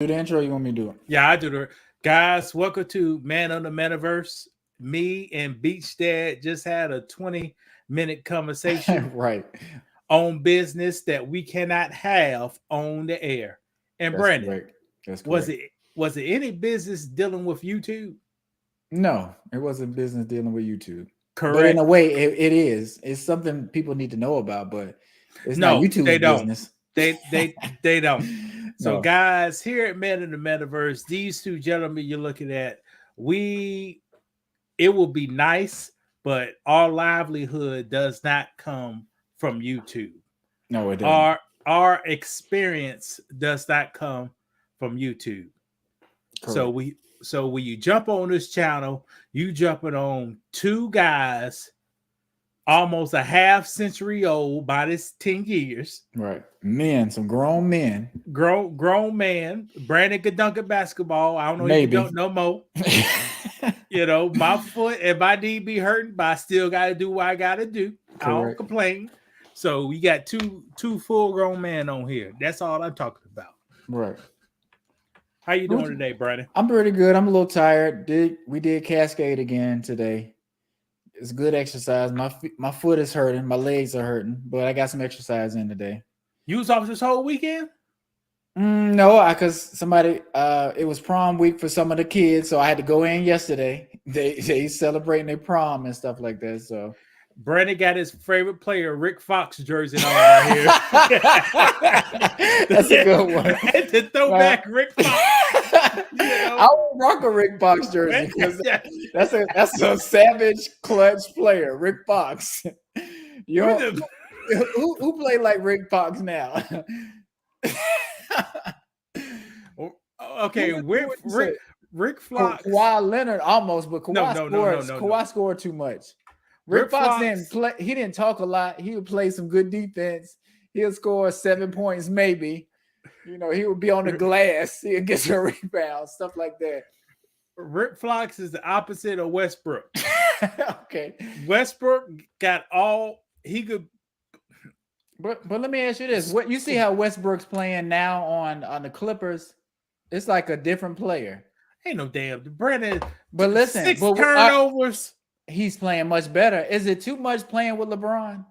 Do the intro, you want me to do it? Yeah, I do the guys. Welcome to Man on the Metaverse. Me and Beach Dad just had a 20-minute conversation Right. on business that we cannot have on the air. And That's Brandon, correct. That's was correct. it was it any business dealing with YouTube? No, it wasn't business dealing with YouTube. But in a Correct. way, it is. It's something people need to know about, but it's not No, YouTube's they don't. business. They don't. So, No. guys, here at Man in the Metaverse, these two gentlemen you're looking at, we it will be nice, but our livelihood does not come from YouTube. No, it doesn't. Our experience does not come from YouTube. So Correct. we so when you jump on this channel, you jumping on two guys almost a half century old by this 10 years. Right. Men, some grown men. Grown man. Brandon could dunk at basketball. I don't know if he Maybe. can dunk no more. You know, my foot and my knee be hurting, but I still got to do what I got to do. I don't Correct. complain. So we got two full grown men on here. That's all I'm talking about. Right. How you doing today, Brandon? I'm pretty good. I'm a little tired. We did Cascade again today. It's good exercise. My foot is hurting. My legs are hurting, but I got some exercise in today. You was off this whole weekend? No, because somebody it was prom week for some of the kids, so I had to go in yesterday. They celebrating their prom and stuff like that. So Brandon got his favorite player, Rick Fox jersey on right here. That's a good one. To throw back Rick Fox. I would rock a Rick Fox jersey because that's a savage clutch player, Rick Fox. Who played like Rick Fox now? Okay, Rick Fox. Kawhi Leonard almost, but Kawhi scored too much. Rick Fox didn't play. He didn't talk a lot. He would play some good defense. He'll score 7 points, maybe. You know, he would be on the glass. He'll get some rebounds, stuff like that. Rick Fox is the opposite of Westbrook. Okay. Westbrook got all he could. But let me ask you this: what you see how Westbrook's playing now on the Clippers? It's like a different player. Ain't no damn Brandon. But listen, 6 turnovers. He's playing much better. Is it too much playing with LeBron?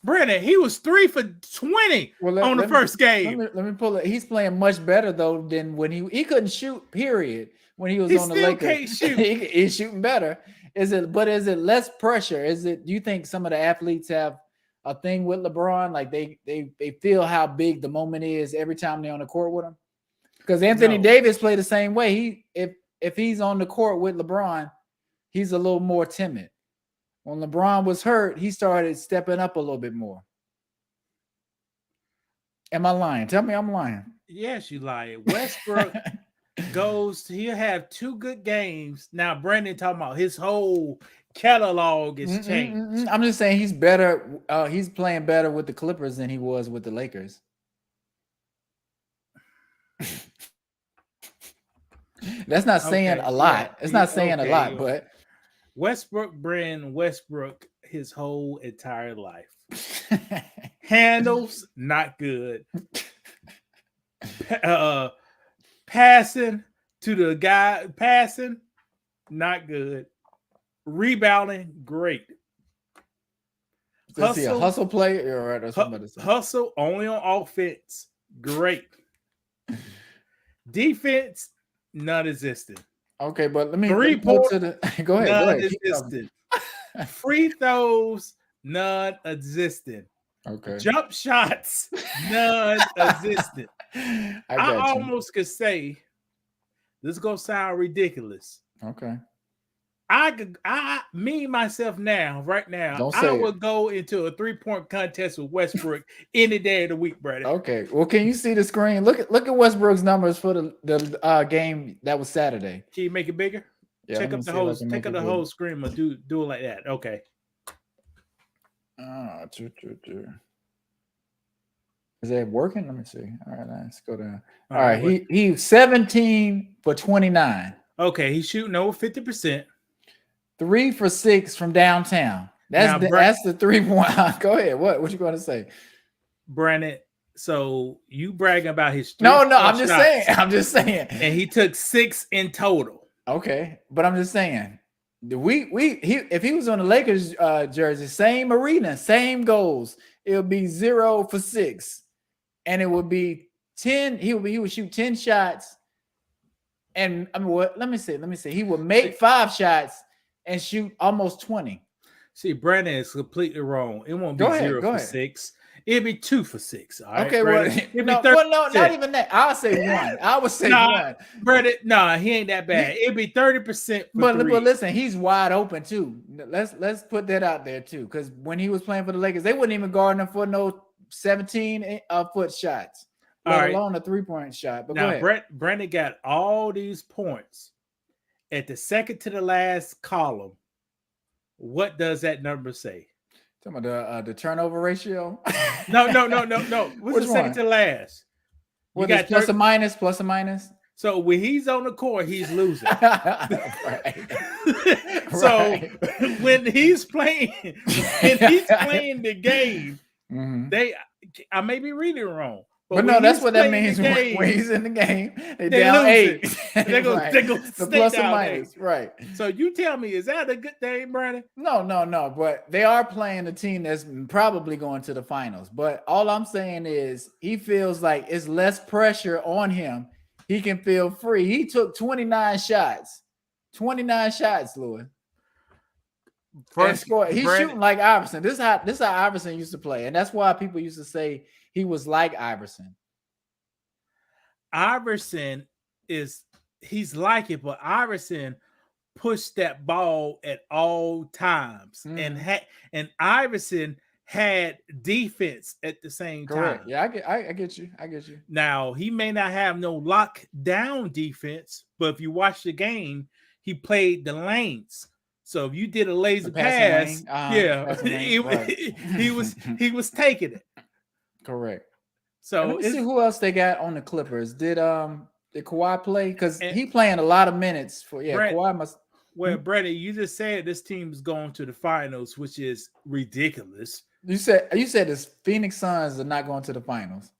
Brandon, he was 3 for 20 on the first game. Let me pull it. He's playing much better though than when he couldn't shoot. Period. When he was on the Lakers, can't shoot. He's shooting better. Is it less pressure? Do you think some of the athletes have a thing with LeBron? Like they feel how big the moment is every time they're on the court with him? Because Anthony Davis played the same way. If he's on the court with LeBron, he's a little more timid. When LeBron was hurt, he started stepping up a little bit more. Am I lying? Tell me I'm lying. Yes, you lying. Westbrook he'll have 2 good games. Now, Brandon talking about his whole catalog is changed. I'm just saying he's better. He's playing better with the Clippers than he was with the Lakers. That's not saying a lot. It's not saying a lot, but Westbrook his whole entire life. Handles, not good. Passing to the guy, not good. Rebounding, great. Is he a hustle player or somebody? Hustle only on offense, great. Defense, non-existent. Okay, but let me go ahead. Non-existent. Free throws, non-existent. Okay. Jump shots, non-existent. I almost could say this is gonna sound ridiculous. Okay. Myself right now, I would go into a 3-point contest with Westbrook any day of the week, brother. Okay. Well, can you see the screen? Look at Westbrook's numbers for the game that was Saturday. Can you make it bigger? Yeah, take up the whole screen or do it like that. Okay. Is that working? Let me see. All right, let's go down. All right, he's 17 for 29. Okay, he's shooting over 50%. 3 for 6 from downtown. That's the 3-point. Go ahead. What you going to say, Brandon? So you bragging about his No, three-point I'm just shots, saying. I'm just saying. and he took 6 in total. Okay, but I'm just saying. If he was on the Lakers jersey, same arena, same goals, it would be 0 for 6, and it would be 10. He would shoot 10 shots, and I mean, what? Let me see. He would make 5 shots and shoot almost 20. See, Brandon is completely wrong. It won't be Go ahead, 0 go for ahead. 6. It'd be 2 for 6. All right, Okay, Brandon? no, not even that. I'll say 1. I would say 1. Brandon, he ain't that bad. It'd be 30%. But listen, he's wide open too. Let's put that out there too, because when he was playing for the Lakers, they wouldn't even guard him for no 17-foot shots, let alone a 3-point shot. But now, go ahead. Brandon got all these points at the second to the last column. What does that number say? Talking about the turnover ratio. No. What's the second to last? You got plus or minus. So when he's on the court, he's losing. So when he's playing the game, I may be reading it wrong. But no, that's what that means when he's in the game. They down 8. They go the plus or minus, 8. Right. So you tell me, is that a good thing, Brandon? No. But they are playing a team that's probably going to the finals. But all I'm saying is he feels like it's less pressure on him. He can feel free. He took 29 shots. 29 shots, Louis. He's shooting like Iverson. This is how Iverson used to play. And that's why people used to say he was like Iverson. Iverson he's like it, but Iverson pushed that ball at all times. And Iverson had defense at the same time. Yeah, I get you. Now, he may not have no lockdown defense, but if you watch the game, he played the lanes. So if you did a lazy pass, he was taking it. Correct. So let me see who else they got on the Clippers. Did Kawhi play? Because he playing a lot of minutes for Kawhi must. Well, Brandon, you just said this team is going to the finals, which is ridiculous. You said the Phoenix Suns are not going to the finals.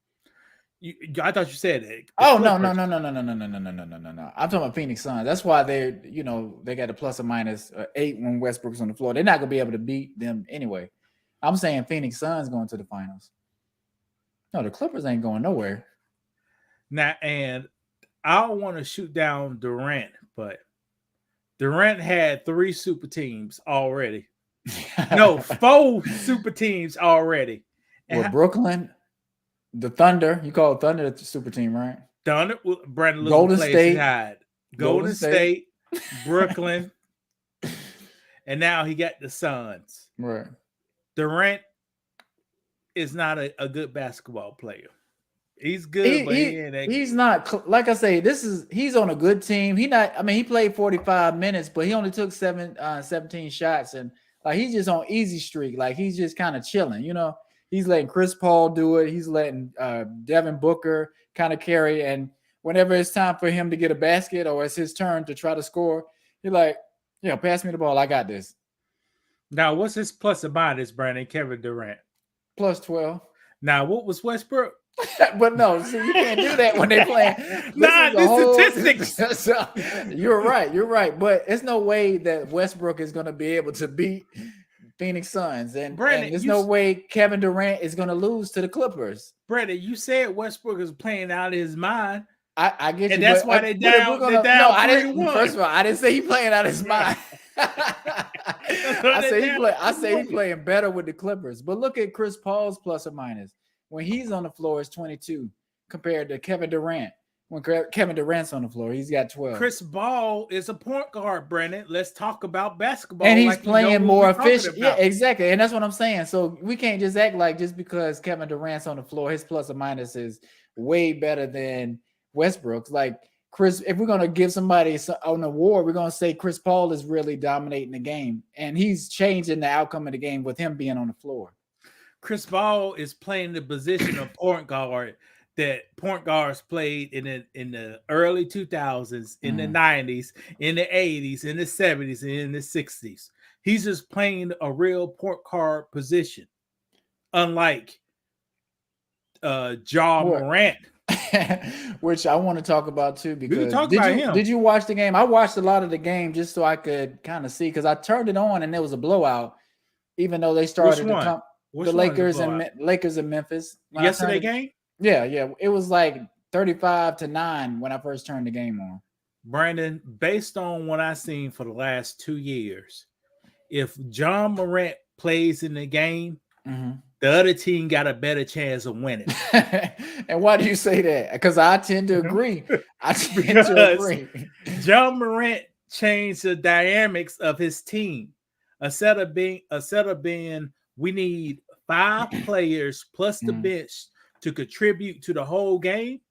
I thought you said that. Oh no. I'm talking about Phoenix Suns. That's why they got a plus or minus 8 when Westbrook's on the floor. They're not gonna be able to beat them anyway. I'm saying Phoenix Suns going to the finals. No, the Clippers ain't going nowhere. Now, and I don't want to shoot down Durant, but Durant had 3 super teams already. No, 4 super teams already. With Brooklyn, the Thunder. You call Thunder the super team, right? Thunder, Brandon, Golden State, Golden State, Brooklyn, and now he got the Suns. Right. Durant is not a good basketball player. He's good, but he's not. Like I say, he's on a good team. He played 45 minutes, but he only took 17 shots, and like he's just on easy streak. Like he's just kind of chilling, He's letting Chris Paul do it. He's letting Devin Booker kind of carry, and whenever it's time for him to get a basket or it's his turn to try to score, he's like, pass me the ball. I got this. Now, what's his plus or minus, Brandon? Kevin Durant plus 12. Now, what was Westbrook? But no, see, you can't do that when they're playing. Statistics. You're right. But it's no way that Westbrook is going to be able to beat Phoenix Suns, and there's no way Kevin Durant is going to lose to the Clippers. Brandon, you said Westbrook is playing out of his mind. I get you, and that's why they're down. First of all, I didn't say he playing out of his mind. I say he playing better with the Clippers. But look at Chris Paul's plus or minus. When he's on the floor, it's 22 compared to Kevin Durant. When Kevin Durant's on the floor, he's got 12. Chris Paul is a point guard, Brandon. Let's talk about basketball. And he's playing more efficient. Yeah, exactly. And that's what I'm saying. So we can't just act like just because Kevin Durant's on the floor, his plus or minus is way better than Westbrook's. Like if we're going to give somebody an award, we're going to say Chris Paul is really dominating the game. And he's changing the outcome of the game with him being on the floor. Chris Paul is playing the position of point guard that point guards played in the early 2000s, in the 90s, in the 80s, in the 70s, and in the 60s. He's just playing a real point guard position. Unlike Ja What? Morant. Which I want to talk about too, We can because talk about him. did you watch the game? I watched a lot of the game just so I could kind of see, because I turned it on and there was a blowout, even though they started to one? come Which the one is the Lakers blowout? Lakers in Memphis. When I Yesterday turned it, game? yeah, it was like 35-9 when I first turned the game on. Brandon, based on what I've seen for the last 2 years, if Ja Morant plays in the game, the other team got a better chance of winning. And why do you say that? Because I tend to agree. Ja Morant changed the dynamics of his team. Instead of being we need 5 players plus the bench to contribute to the whole game.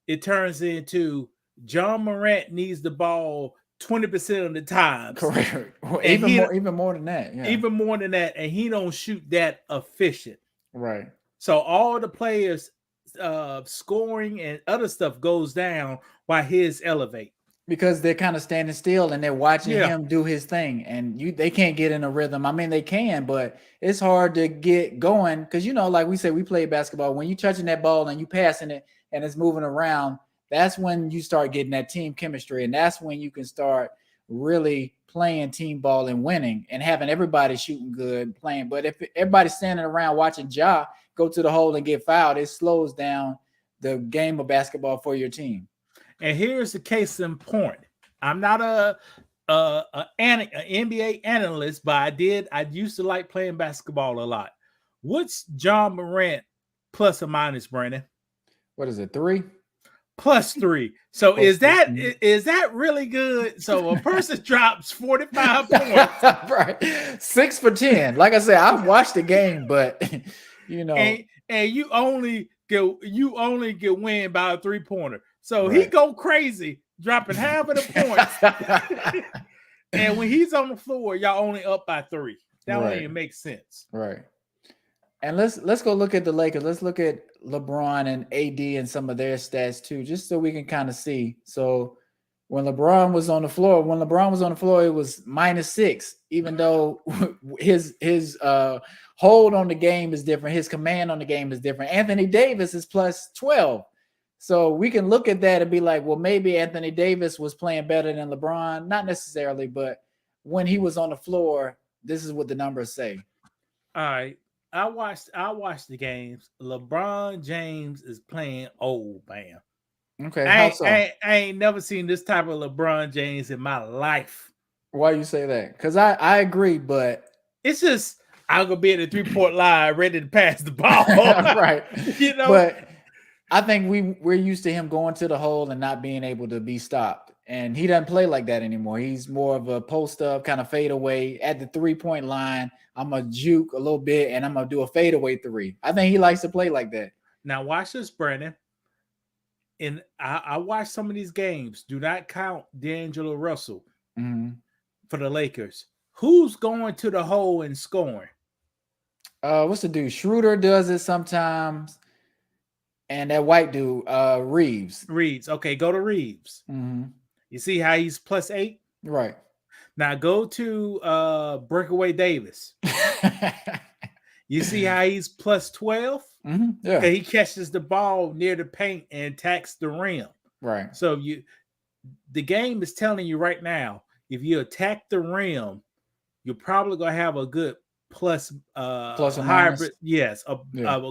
It turns into Ja Morant needs the ball 20% of the time. Correct. Even more than that. Yeah. Even more than that, and he don't shoot that efficient. Right. So all the players scoring and other stuff goes down while his elevate. Because they're kind of standing still and they're watching him do his thing, and they can't get in a rhythm. I mean, they can, but it's hard to get going because, like we said, we play basketball. When you're touching that ball and you passing it and it's moving around, that's when you start getting that team chemistry, and that's when you can start really playing team ball and winning and having everybody shooting good playing. But if everybody's standing around watching Ja go to the hole and get fouled, it slows down the game of basketball for your team. And here's the case in point. I'm not an NBA analyst, but I used to like playing basketball a lot. What's Ja Morant plus or minus, Brandon? What is it, 3? +3. So is that really good? So a person drops 45 points. Right. 6 for 10. Like I said, I've watched the game, but and you only get win by a 3-pointer. So he go crazy, dropping half of the points. And when he's on the floor, y'all only up by 3. That don't even make sense. Right. And let's go look at the Lakers. Let's look at LeBron and AD and some of their stats too, just so we can kind of see. So when LeBron was on the floor, it was -6, even though his hold on the game is different. His command on the game is different. Anthony Davis is +12. So we can look at that and be like, well, maybe Anthony Davis was playing better than LeBron. Not necessarily, but when he was on the floor, this is what the numbers say. All right. I watched the games. LeBron James is playing old, man. Okay. I ain't never seen this type of LeBron James in my life. Why you say that? Because I agree, but it's just I'm gonna be at the 3-point line ready to pass the ball. Right. But I think we're used to him going to the hole and not being able to be stopped. And he doesn't play like that anymore. He's more of a post-up kind of fadeaway at the 3-point line. I'm going to juke a little bit and I'm going to do a fadeaway 3. I think he likes to play like that. Now watch this, Brandon. And I watched some of these games. Do not count D'Angelo Russell for the Lakers. Who's going to the hole and scoring? What's the dude? Schroeder does it sometimes. And that white dude, Reeves. Okay, go to Reeves. You see how he's +8? Right. Now go to Breakaway Davis. You see how he's +12? Yeah. Okay, he catches the ball near the paint and attacks the rim. Right. So the game is telling you right now, if you attack the rim, you're probably gonna have a good plus or hybrid. minus. Yes, a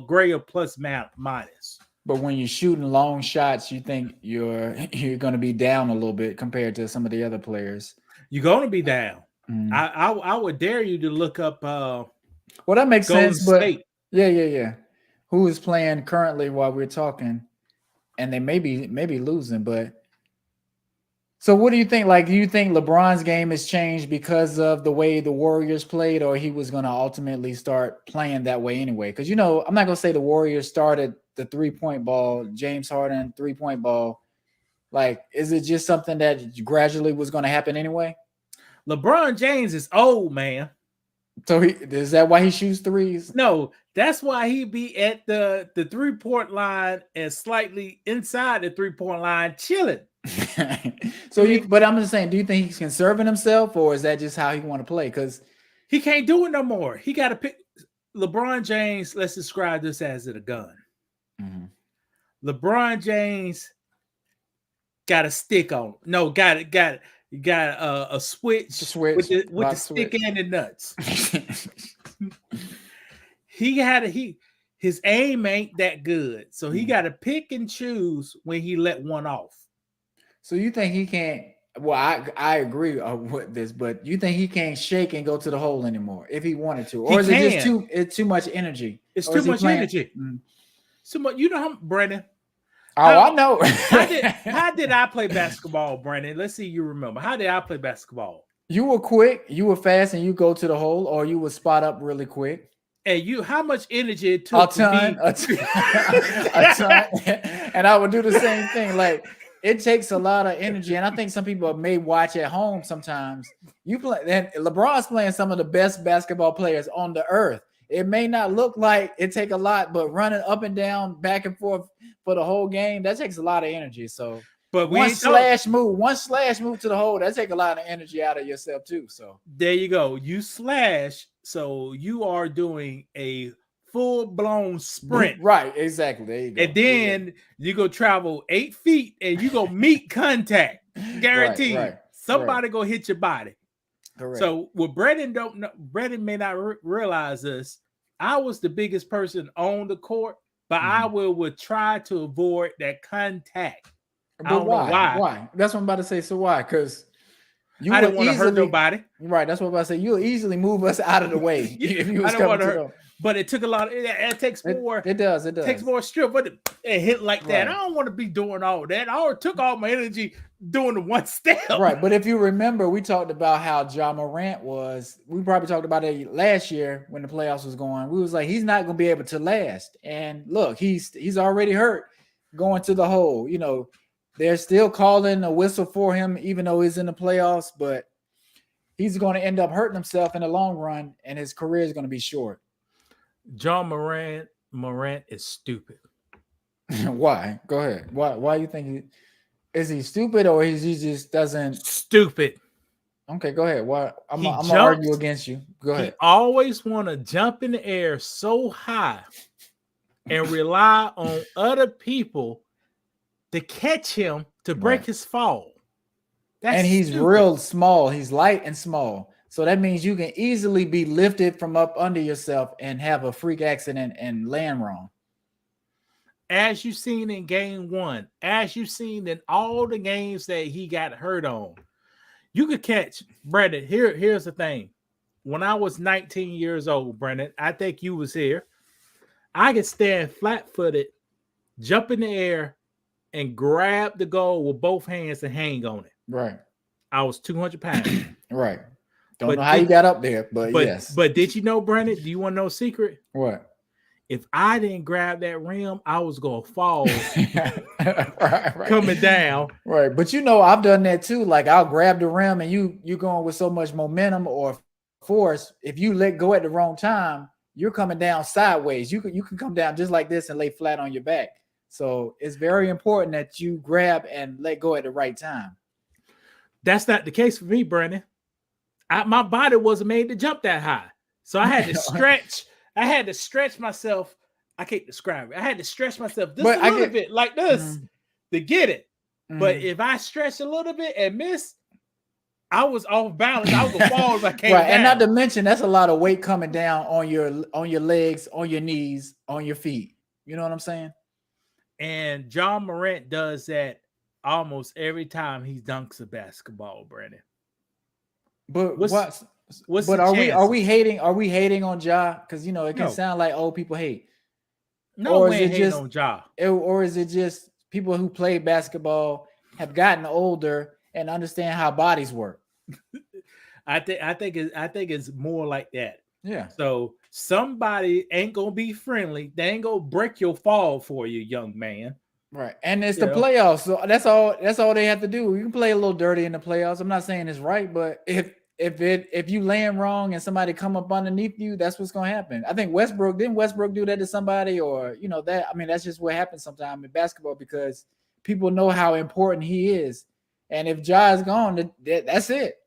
gray or plus minus. But when you're shooting long shots, you think you're going to be down a little bit compared to some of the other players. You're going to be down. I would dare you to look up. Well, that makes sense. But yeah. Who is playing currently while we're talking? And they may be losing. But so, what do you think? Like, do you think LeBron's game has changed because of the way the Warriors played, or he was going to ultimately start playing that way anyway? Because I'm not going to say the Warriors started the 3-point ball, James Harden 3-point ball. Like, is it just something that gradually was going to happen anyway? LeBron James is old, man. So is that why he shoots threes? No, that's why he be at the 3-point line and slightly inside the 3-point line chilling. But I'm just saying, do you think he's conserving himself, or is that just how he want to play? Because he can't do it no more. He got to pick LeBron James. Let's describe this as a gun. Mhm. LeBron James got a stick on. No, got a switch The switch, with the lock stick switch. and the nuts. His aim ain't that good, so he got to pick and choose when he let one off. So you think he can't? Well, I agree with this, but you think he can't shake and go to the hole anymore if he wanted to, or He is it just can. it's too much energy? It's Or too is he much playing? energy. Mm. So much. You know how, Brandon? Oh, How- I know. How did I play basketball, Brandon? Let's see you remember. How did I play basketball? You were quick, you were fast, and you go to the hole, or you would spot up really quick. And how much energy it A took for me? ton, a ton, and I would do the same thing. Like it takes a lot of energy, and I think some people may watch at home sometimes. You play, and LeBron's playing some of the best basketball players on the earth. It may not look like it take a lot, but running up and down, back and forth for the whole game, that takes a lot of energy. So But one slash move to the hole, that take a lot of energy out of yourself too. So there you go. You slash, so you are doing a full-blown sprint. Right, exactly. There you go. And then you go travel 8 feet and you go meet contact. Guaranteed. Right. Somebody go hit your body. Correct. So what Brendan don't know, Brendan may not realize this. I was the biggest person on the court, but I would try to avoid that contact. But why? Why? That's what I'm about to say. So why? Because I didn't want to hurt nobody. Right. That's what I'm about to say. You'll easily move us out of the way if you was coming to hurt. But it took a lot. It takes more. It does. It takes more strength. But it hit like that. Right. I don't want to be doing all that. I took all my energy doing the one step. Right. But if you remember, we talked about how Ja Morant was. We probably talked about it last year when the playoffs was going. We was like, he's not going to be able to last. And look, he's already hurt going to the hole. You know, they're still calling a whistle for him, even though he's in the playoffs. But he's going to end up hurting himself in the long run, and his career is going to be short. Ja Morant is stupid. Why? Go ahead. Why you think is he stupid, or is he just doesn't stupid? Okay, go ahead. Why I'm gonna argue against you. Go ahead. He always want to jump in the air so high and rely on other people to catch him to break his fall. And he's real small. He's light and small. So that means you can easily be lifted from up under yourself and have a freak accident and land wrong. As you've seen in game 1, as you've seen in all the games that he got hurt on, you could catch Brandon. Here's the thing. When I was 19 years old, Brandon, I think you was here. I could stand flat-footed, jump in the air, and grab the goal with both hands and hang on it. Right. I was 200 pounds. Right. Don't know how you got up there, but yes. But did you know, Brandon? Do you want to know a secret? What? If I didn't grab that rim, I was gonna fall right. coming down. Right. But you know, I've done that too. Like I'll grab the rim and you're going with so much momentum or force. If you let go at the wrong time, you're coming down sideways. You can come down just like this and lay flat on your back. So it's very important that you grab and let go at the right time. That's not the case for me, Brandon. My body wasn't made to jump that high. So I had to stretch. I had to stretch myself. I can't describe it. I had to stretch myself just a little bit like this to get it. But if I stretch a little bit and miss, I was off balance. I was gonna fall if I came down. And not to mention that's a lot of weight coming down on your legs, on your knees, on your feet. You know what I'm saying? And Ja Morant does that almost every time he dunks a basketball, Brandon. But are we hating on Ja? Because you know it can sound like old people hate. No, or is it just on Ja? Or is it just people who play basketball have gotten older and understand how bodies work? I think it's more like that. Yeah. So somebody ain't gonna be friendly. They ain't gonna break your fall for you, young man. Right. And it's the playoffs. So that's all they have to do. You can play a little dirty in the playoffs. I'm not saying it's right, but if you land wrong and somebody come up underneath you, that's what's gonna happen. I think didn't Westbrook do that to somebody, or that's just what happens sometimes in basketball because people know how important he is. And if Ja is gone, that's it.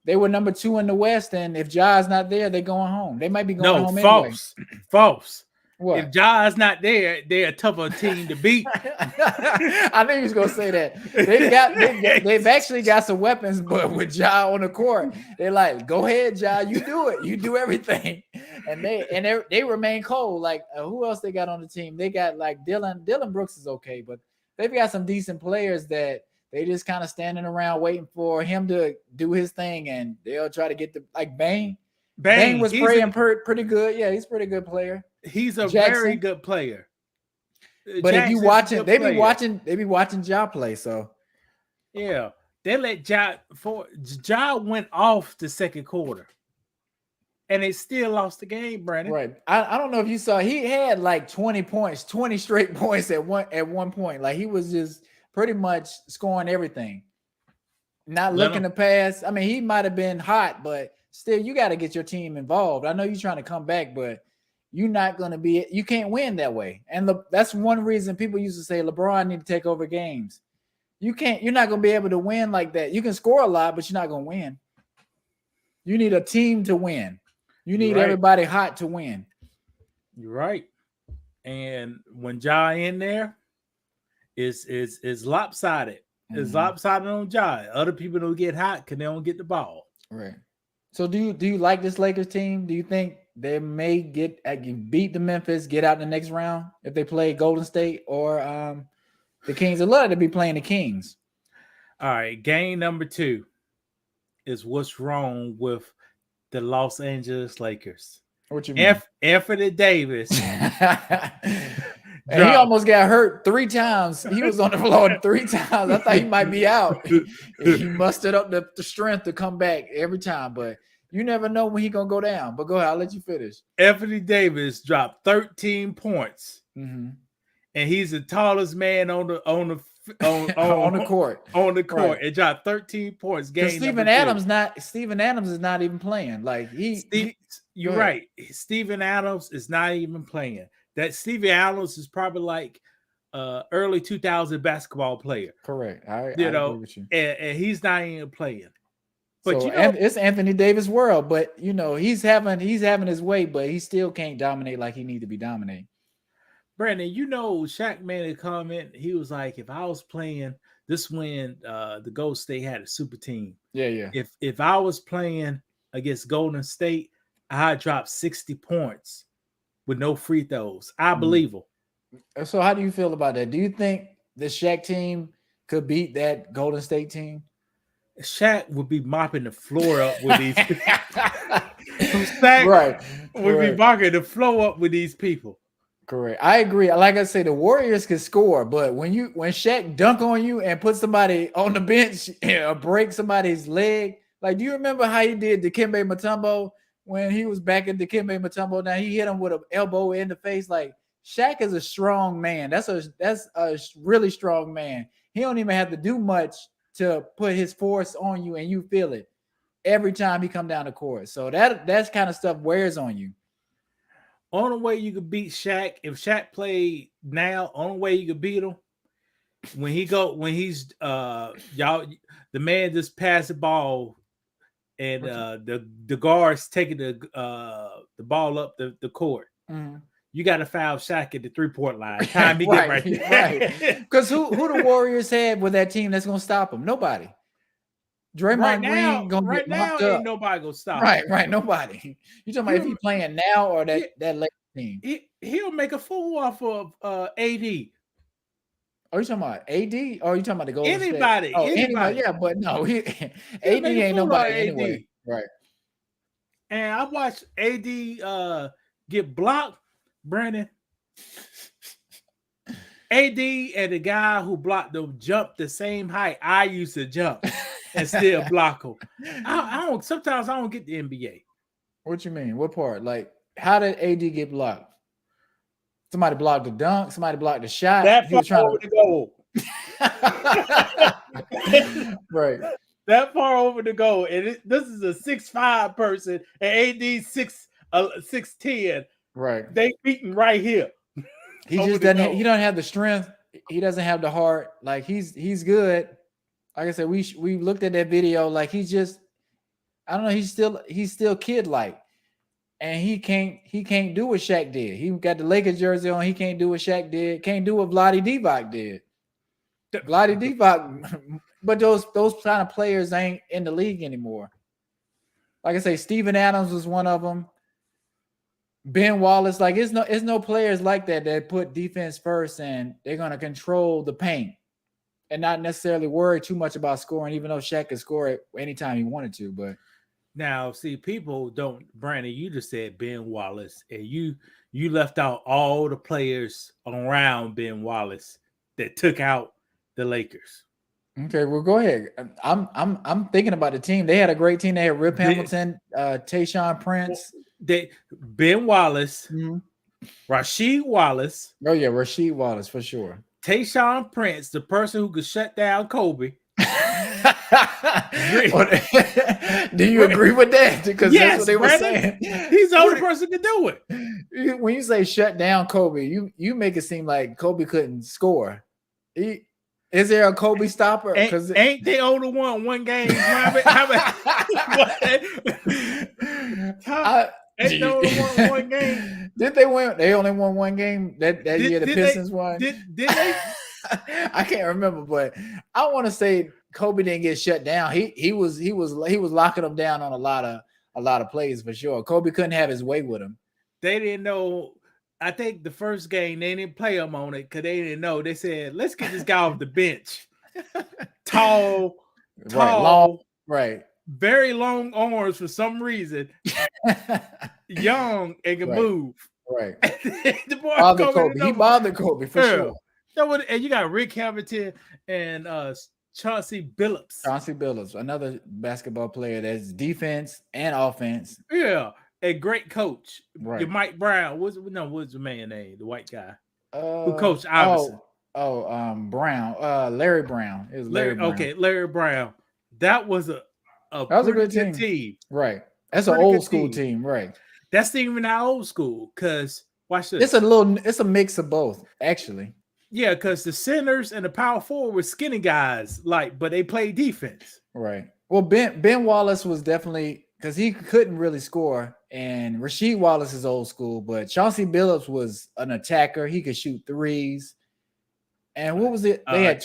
They were number 2 in the West, and if Ja is not there, they're going home. They might be going home anyway. False. What? If Ja's not there, they're a tougher team to beat. I knew he was gonna say that. They've actually got some weapons, but with Ja on the court, they're like, "Go ahead, Ja, you do it. You do everything." And they remain cold. Like who else they got on the team? They got like Dylan. Dylan Brooks is okay, but they've got some decent players that they just kind of standing around waiting for him to do his thing, and they'll try to get the like Bane. Bane was pretty good. Yeah, he's a pretty good player. He's a Jackson. very good player. But if you watching, they be watching Ja play. So yeah, they let Ja went off the second quarter, and they still lost the game, Brandon. Right. I don't know if you saw, he had like 20 points, 20 straight points at one point. Like he was just pretty much scoring everything, not looking to pass. I mean, he might have been hot, but still, you got to get your team involved. I know you're trying to come back, but you're not going to be, you can't win that way. And that's one reason people used to say LeBron need to take over games. You're not going to be able to win like that. You can score a lot, but you're not going to win. You need a team to win. You need everybody hot to win. You're right. And when Ja in there, it's lopsided. Mm-hmm. It's lopsided on Ja. Other people don't get hot because they don't get the ball. Right. So do you like this Lakers team? Do you think they may beat the Memphis, get out in the next round if they play Golden State or the Kings? I'd love to be playing the Kings. All right. Game number 2 is what's wrong with the Los Angeles Lakers. What you mean? Anthony Davis. And he almost got hurt 3 times. He was on the floor 3 times. I thought he might be out. He mustered up the strength to come back every time, but you never know when he's going to go down. But go ahead. I'll let you finish. Anthony Davis dropped 13 points, mm-hmm. and he's the tallest man on the court. On the court, and dropped 13 points. Game Steven Adams is not even playing. Like you're right. Steven Adams is not even playing. That Steven Adams is probably like early 2000 basketball player. Correct. I agree with you. And he's not even playing. But so it's Anthony Davis' world. But he's having his way, but he still can't dominate like he need to be dominating. Brandon, Shaq made a comment. He was like, if I was playing this when the Golden State had a super team. Yeah. If I was playing against Golden State, I'd drop 60 points with no free throws. I believe him. So how do you feel about that? Do you think the Shaq team could beat that Golden State team? Shaq would be mopping the floor up with these people. Shaq would be mopping the floor up with these people. Correct. I agree. Like I say, the Warriors can score, but when Shaq dunk on you and put somebody on the bench or break somebody's leg, like, do you remember how he did Dikembe Mutombo when he was back at Dikembe Mutombo? Now he hit him with an elbow in the face. Like, Shaq is a strong man. That's a really strong man. He don't even have to do much to put his force on you, and you feel it every time he come down the court. So that's kind of stuff wears on you. Only way you could beat Shaq, if Shaq played now, only way you could beat him when he's the man just passed the ball and the guards taking the ball up the court. Mm-hmm. You got to foul Shaq at the 3-point line. Time he get right. Because who the Warriors had with that team that's gonna stop him? Nobody. Draymond Green right now ain't nobody gonna stop him. Right, nobody. You talking about if he's playing now or that late team? He'll make a fool off of AD. Are you talking about AD or are you talking about the Golden State? Anybody. Yeah, but no, AD ain't nobody anyway. Right. And I watched AD get blocked, Brandon. AD and the guy who blocked them jumped the same height I used to jump and still block them. Sometimes I don't get the NBA. What you mean? What part? Like, how did AD get blocked? Somebody blocked the dunk. Somebody blocked the shot. That far over the goal. Right. That far over the goal. And this is a 6'5" person and AD 6'10". Right. They beating right here. He just doesn't. He don't have the strength. He doesn't have the heart. Like he's good. Like I said, we looked at that video. Like he's just, I don't know. He's still kid like. and he can't do what Shaq did. He got the Lakers jersey on. He can't do what Shaq did. Can't do what Vlade Divac did. Vlade Divac, but those kind of players ain't in the league anymore. Like I say, Steven Adams was one of them. Ben Wallace, like it's no players like that put defense first and they're gonna control the paint and not necessarily worry too much about scoring, even though Shaq could score it anytime he wanted to. But now, see, people don't. Brandon, you just said Ben Wallace, and you left out all the players around Ben Wallace that took out the Lakers. Okay, well, go ahead. I'm thinking about the team. They had a great team. They had Rip Hamilton, Tayshaun Prince, Ben Wallace, Rasheed Wallace. Oh yeah, Rasheed Wallace for sure. Tayshaun Prince, the person who could shut down Kobe. Do you agree with that? Because yes, that's what they were saying. He's the only person to do it. When you say shut down Kobe, you make it seem like Kobe couldn't score. Is there a Kobe stopper? Ain't they only won one game? Ain't they only won one game? Did they win? They only won one game that year. The Pistons won. Did they? I can't remember, but I want to say Kobe didn't get shut down. He was locking them down on a lot of plays for sure. Kobe couldn't have his way with him. They didn't know. I think the first game they didn't play him on it because they didn't know. They said, "Let's get this guy off the bench." Tall, long, right? Very long arms for some reason. Young and can move. Right. The boy bothered Kobe. He bothered Kobe for sure. And you got Rick Hamilton and Chauncey Billups. Chauncey Billups, another basketball player that's defense and offense. Yeah. A great coach, right? Mike Brown. What's the man name? The white guy who coached Iverson. Brown. Larry Brown. It was Larry Brown. Okay, Larry Brown. That was a good team. Right. That's an old school team. Right. That's even not old school because watch this. It's a mix of both, actually. Yeah, because the centers and the power forward were skinny guys, but they played defense. Right. Well, Ben Wallace was definitely because he couldn't really score. And Rasheed Wallace is old school, but Chauncey Billups was an attacker. He could shoot threes. And what was it? They had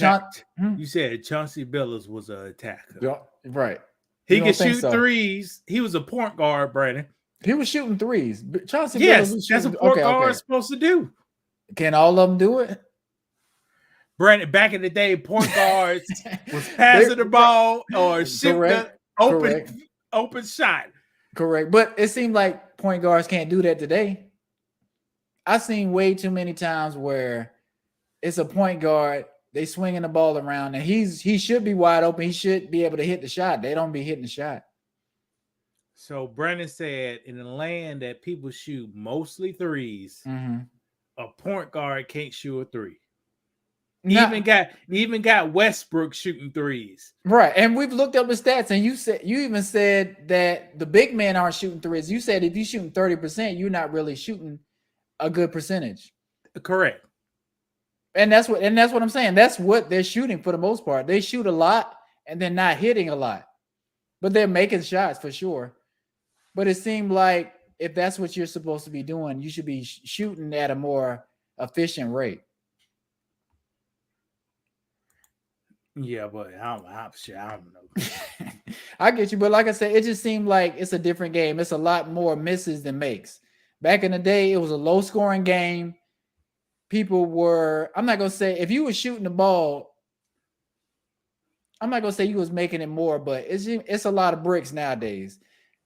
You said Chauncey Billups was an attacker. Right. He could shoot threes. He was a point guard, Brandon. He was shooting threes. Chauncey Billups was shooting. That's what point guard is supposed to do. Can all of them do it? Brandon, back in the day, point guards was passing the ball or shooting open shot. Correct. But it seemed like point guards can't do that today. I've seen way too many times where it's a point guard, they swinging the ball around, and he should be wide open. He should be able to hit the shot. They don't be hitting the shot. So Brandon said, in a land that people shoot mostly threes, a point guard can't shoot a three. Even got Westbrook shooting threes. Right. And we've looked up the stats, and you even said that the big men aren't shooting threes. You said if you're shooting 30%, you're not really shooting a good percentage. Correct. And that's what I'm saying. That's what they're shooting for the most part. They shoot a lot and they're not hitting a lot. But they're making shots for sure. But it seemed like if that's what you're supposed to be doing, you should be shooting at a more efficient rate. Yeah, but I don't know. I get you, but like I said, it just seemed like it's a different game. It's a lot more misses than makes. Back in the day, it was a low-scoring game. People were, I'm not going to say, if you were shooting the ball, I'm not going to say you was making it more, but it's a lot of bricks nowadays.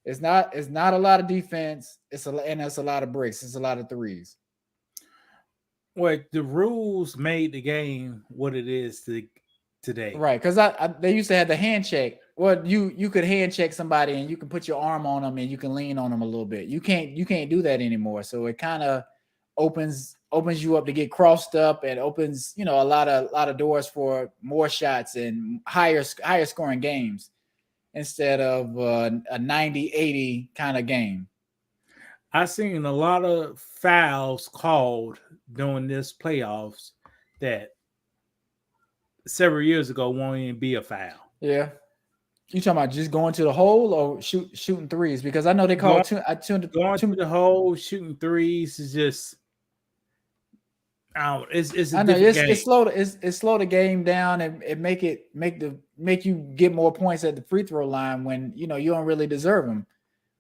It's not a lot of defense. It's a lot of bricks. It's a lot of threes. Well, the rules made the game what it is today. Right, because they used to have the hand check. Well, you could hand check somebody and you can put your arm on them and you can lean on them a little bit. You can't do that anymore. So it kind of opens you up to get crossed up and opens, a lot of doors for more shots and higher scoring games instead of a 90-80 kind of game. I've seen a lot of fouls called during this playoffs that several years ago won't even be a foul. Yeah. You talking about just going to the hole or shooting threes? Because I know they call going to the hole, shooting threes is just. It's a I know different game. It's slow the game down and make you get more points at the free throw line when you don't really deserve them.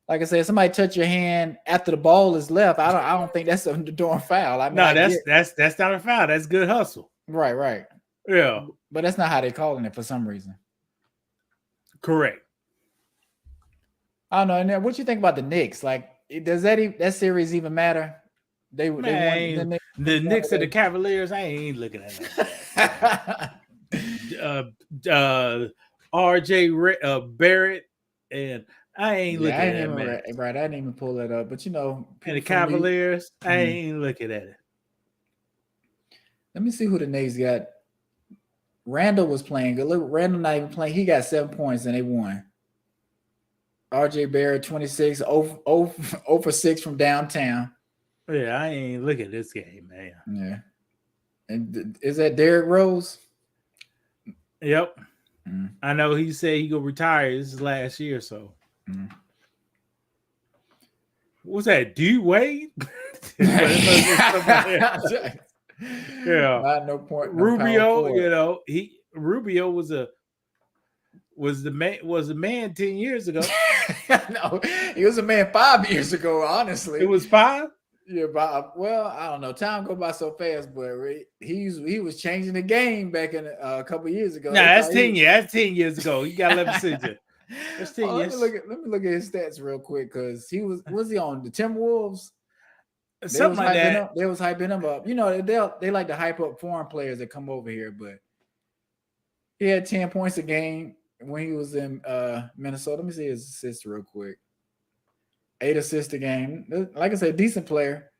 Like I said, somebody touch your hand after the ball is left. I don't think that's a darn foul. I mean, No, that's not a foul. That's good hustle. Right. Yeah, but that's not how they're calling it for some reason. Correct. I don't know. And then what you think about the Knicks? Like, does that series even matter? They won the Knicks and the Cavaliers. I ain't looking at that. RJ Barrett and I ain't looking at that, man. Right, I didn't even pull that up, but and the Cavaliers, I ain't looking at it. Let me see who the Knicks got. Randall was playing good. Look, Randall not even playing. He got 7 points and they won. RJ Barrett 26, 0 for 6 from downtown. Yeah, I ain't looking at this game, man. Yeah. And is that Derrick Rose? Yep. I know he said he gonna retire. This is last year, so. What's that? D Wade? Yeah. Not no point. Rubio, Rubio was a man 10 years ago. No, he was a man 5 years ago, honestly. It was 5? Yeah, but well, I don't know. Time go by so fast, but he was changing the game back in a couple years ago. Nah, that's 10 years. That's 10 years ago. You gotta let me see you. That's 10 years. Let me look at his stats real quick because was he on the Timberwolves? Something like that. They was hyping him up. They like to hype up foreign players that come over here, but he had 10 points a game when he was in Minnesota. Let me see his assists real quick. 8 assists a game. Like I said, decent player.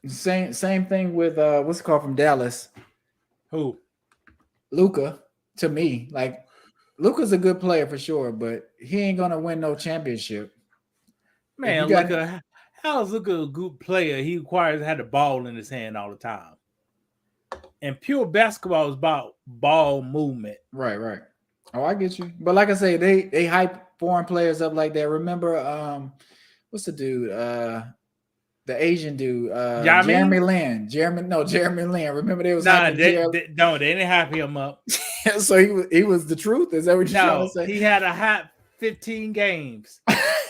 Same thing with what's it called from Dallas? Who? Luka. To me, like Luka's a good player for sure, but he ain't gonna win no championship. Man, how's Luka a good player? He requires to have the ball in his hand all the time. And pure basketball is about ball movement. Right. Oh, I get you. But like I say, they hype foreign players up like that. Remember, what's the dude? The Asian dude, Jeremy Lin. Jeremy Lin. Remember they was they didn't hype him up. So he was the truth. Is that what you're trying to say? He had a hot 15 games.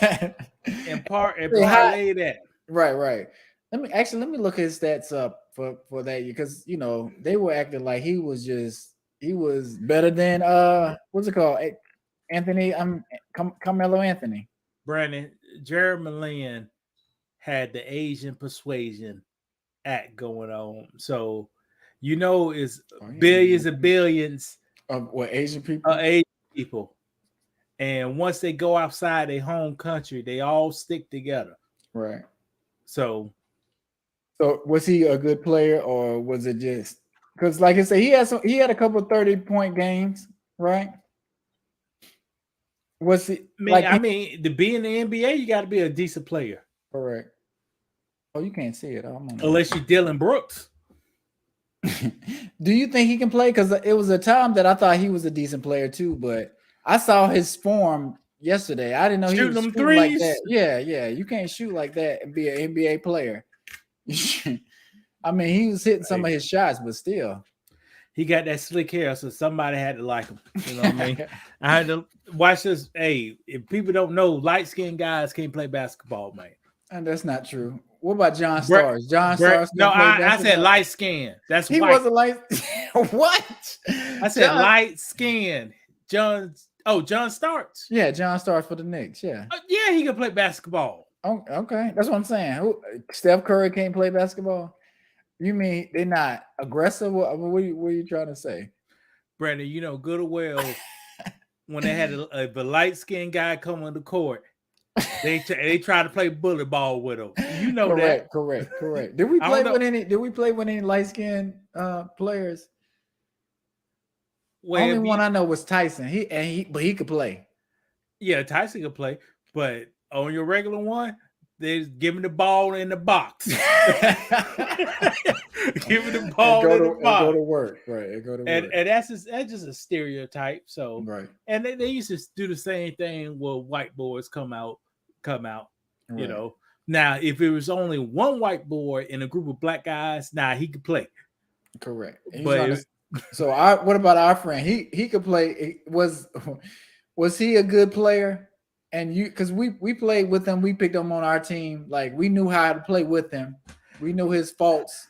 and parlay that. Right. Let me look his stats up for that because they were acting like he was better than what's it called? Anthony, Carmelo Anthony. Brandon, Jeremy Lin had the Asian persuasion act going on. So it's billions and billions of Asian people. Asian people. And once they go outside their home country, they all stick together. Right. So was he a good player or was it just because, like I said, he had a couple of 30-point games, right? Was he? To be in the NBA, you got to be a decent player. Correct. Oh, you can't see it. Unless you're Dylan Brooks. Do you think he can play? Because it was a time that I thought he was a decent player too, but I saw his form yesterday. I didn't know he was shooting threes like that. Yeah. You can't shoot like that and be an NBA player. I mean, he was hitting some of his shots, but still. He got that slick hair, so somebody had to like him. You know what I mean? I had to watch this. Hey, if people don't know, light-skinned guys can't play basketball, man. And that's not true. What about John Starks? No, I said light skin. That's he white. wasn't light. What? I said light skin. John Starks. Yeah, John Starks for the Knicks. Yeah. Yeah, he can play basketball. Oh, okay, that's what I'm saying. Steph Curry can't play basketball. You mean they're not aggressive? What are you trying to say, Brandon? Good or well, when they had a light skinned guy come on the court. They try to play bullet ball with him. Correct. Did we play with any light skinned players? Well, only one I know was Tyson. But he could play. Yeah, Tyson could play. But on your regular one, They give him the ball in the box. Give him the And ball in the go box. to work, right? And go to work. And that's just a stereotype. So Right. and they used to do the same thing where white boys come out, you Right. know. Now, if it was only one white boy in a group of black guys, he could play. Correct. And he's But on the- so what about our friend? He could play. Was he a good player? And because we played with him, we picked him on our team. Like we knew how to play with him. We knew his faults.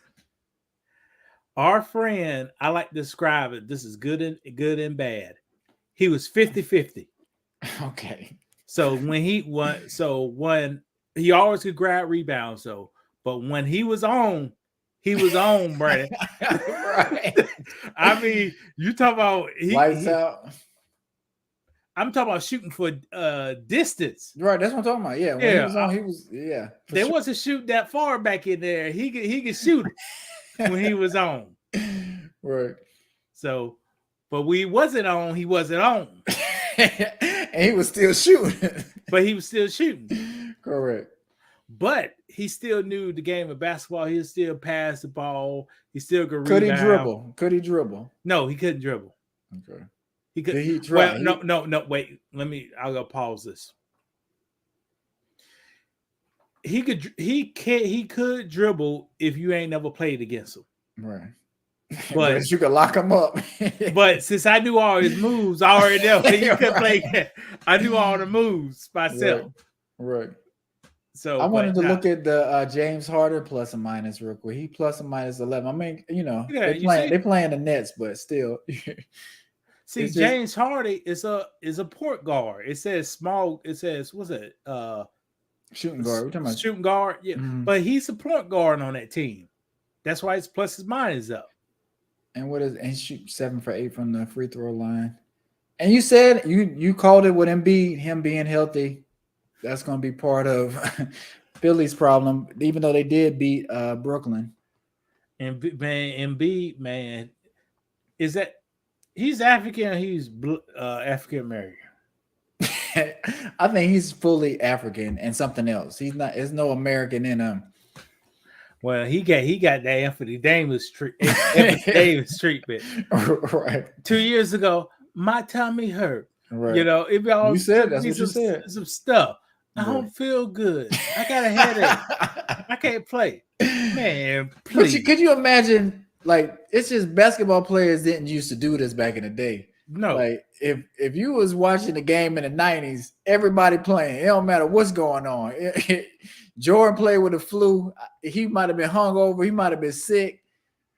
our friend, I like to describe it. This is good and bad. He was 50-50. Okay. So when he always could grab rebounds, but when he was on, Brandon. Right. I mean, you talk about Lights out. I'm talking about shooting for distance. Right, that's what I'm talking about. Yeah, when he was on, he was They wasn't shooting that far back in there. He could shoot it when he was on. Right. So, but we wasn't on. He wasn't on. And he was still shooting. But he was still shooting. Correct. But he still knew the game of basketball. He still pass the ball. He still could Could rebound. he dribble? Could he dribble? No, he couldn't dribble. Okay. He could. Did he try? Well, no. Wait. I'll go pause this. He could dribble if you ain't never played against him. Right. But you could lock him up. But since I knew all his moves, I already know he could play. I knew all the moves myself. Right. So I wanted to look at the James Harden plus and minus real quick. He plus and minus 11. I mean, they playing the Nets, but still. See, James Harden is a point guard. It says small. It says what's it? Shooting guard. We're talking about shooting guard. Yeah, but he's a point guard on that team. That's why his plus his minus up. And and shoot 7 for 8 from the free throw line. And you said you called it with him being healthy. That's going to be part of Philly's problem, even though they did beat Brooklyn. And Embiid, is that he's African or he's African American? I think he's fully African and something else. He's not. There's no American in him. Well, he got that Anthony Davis treatment. Right. 2 years ago, my tummy hurt. Right. If y'all you said that's what you said. Some stuff. I don't feel good. I got a headache. I can't play. Man, please. Could you imagine? Like, it's just basketball players didn't used to do this back in the day. No. Like, if you was watching the game in the 90s, everybody playing. It don't matter what's going on. Jordan played with the flu. He might have been hungover. He might have been sick.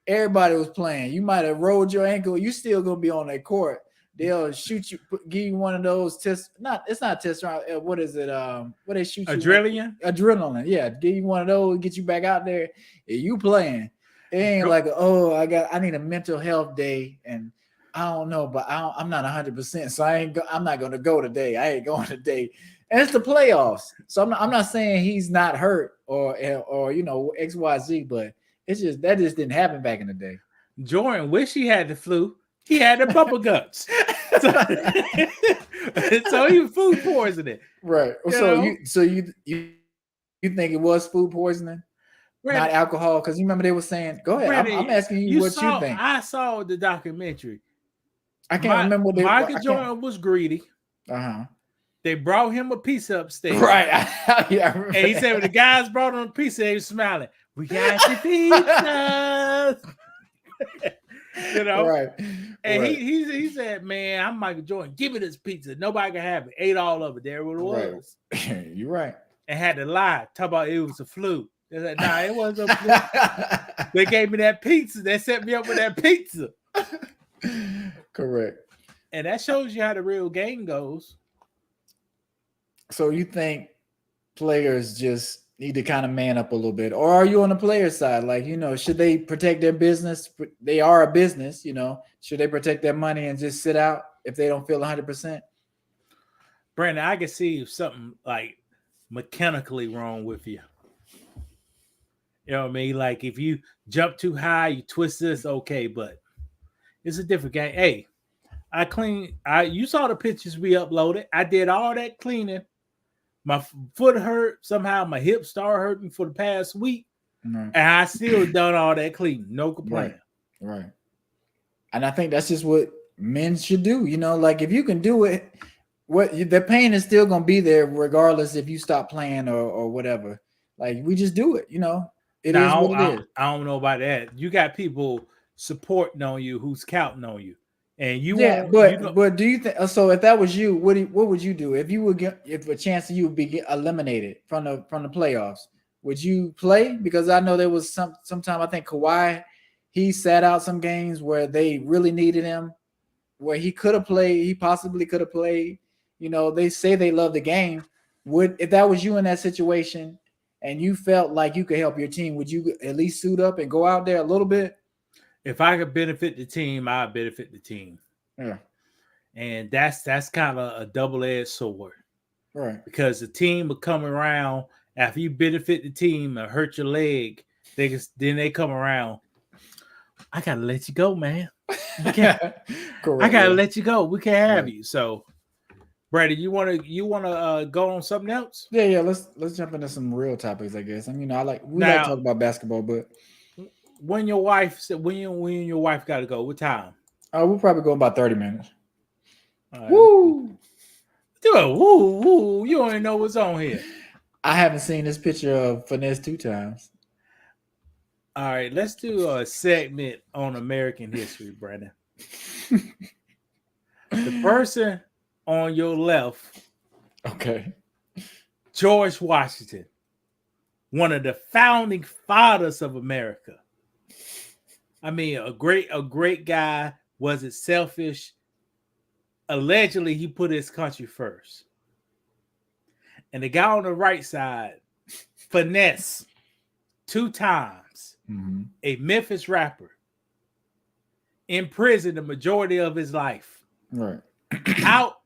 Everybody was playing. You might have rolled your ankle. You still gonna be on that court. They'll shoot you, give you one of those tests. It's not testosterone. What is it? What they shoot you? Adrenaline? Adrenaline. Yeah, give you one of those, get you back out there. And you playing. It ain't like, I need a mental health day, and I don't know, but I'm not 100%, so I'm not gonna go today. I ain't going today. And it's the playoffs, so I'm not saying he's not hurt or XYZ, but it's just that just didn't happen back in the day. Jordan wish he had the flu. He had the bubble guts, so he was food poisoning. Right. So you think it was food poisoning, not alcohol? Because you remember they were saying, "Go ahead." I'm asking you what you think. I saw the documentary. I can't remember what Michael Jordan was greedy. They brought him a pizza upstairs. Right. Yeah, and he said when the guys brought him a pizza, they were smiling. We got the pizza. Right. And right. He said, "Man, I'm Michael Jordan. Give me this pizza. Nobody can have it." Ate all of it. There it was. Right. You're right. And had to lie. Talk about it was a flu. They said, "Nah, it wasn't a flu." They gave me that pizza. They set me up with that pizza. Correct. And that shows you how the real game goes. So you think players just need to kind of man up a little bit, or are you on the player side? Like, should they protect their business? They are a business, should they protect their money and just sit out if they don't feel 100%? Brandon, I can see if something like mechanically wrong with you. You know what I mean? Like if you jump too high, you twist this, okay, but it's a different game. Hey, you saw the pictures we uploaded. I did all that cleaning My foot hurt. Somehow my hip started hurting for the past week. Right. And I still done all that cleaning. No complaint. Right. And I think that's just what men should do. You know, like if you can do it, the pain is still gonna be there regardless if you stop playing or whatever. Like we just do it. You know, it is what it is. I don't know about that. You got people supporting on you who's counting on you, and you Yeah, won't. but do you think so? If that was you, what would you do if you would get if a chance that you would be eliminated from the playoffs? Would you play? Because I know there was sometime I think Kawhi, he sat out some games where they really needed him, where he could have played. He possibly could have played. You know, they say they love the game. Would if that was you in that situation and you felt like you could help your team, would you at least suit up and go out there a little bit? If I could benefit the team, I'd benefit the team. Yeah. And that's kind of a double-edged sword. Right. Because the team will come around after you benefit the team and hurt your leg, then they come around. I gotta let you go, man. I gotta let you go. We can't have you. So, Brady, you wanna go on something else? Yeah. Let's jump into some real topics, I guess. I mean, like to talk about basketball, but when your wife said when your wife got to go, what time? We'll probably go about 30 minutes. Right. Woo! Dude, woo! You don't even know what's on here. I haven't seen this picture of Finesse 2 times. All right, let's do a segment on American history, Brandon. The person on your left, okay, George Washington, one of the founding fathers of America. I mean, a great guy. Wasn't selfish. Allegedly, he put his country first. And the guy on the right side, Finesse, 2 times, a Memphis rapper, in prison the majority of his life. Right.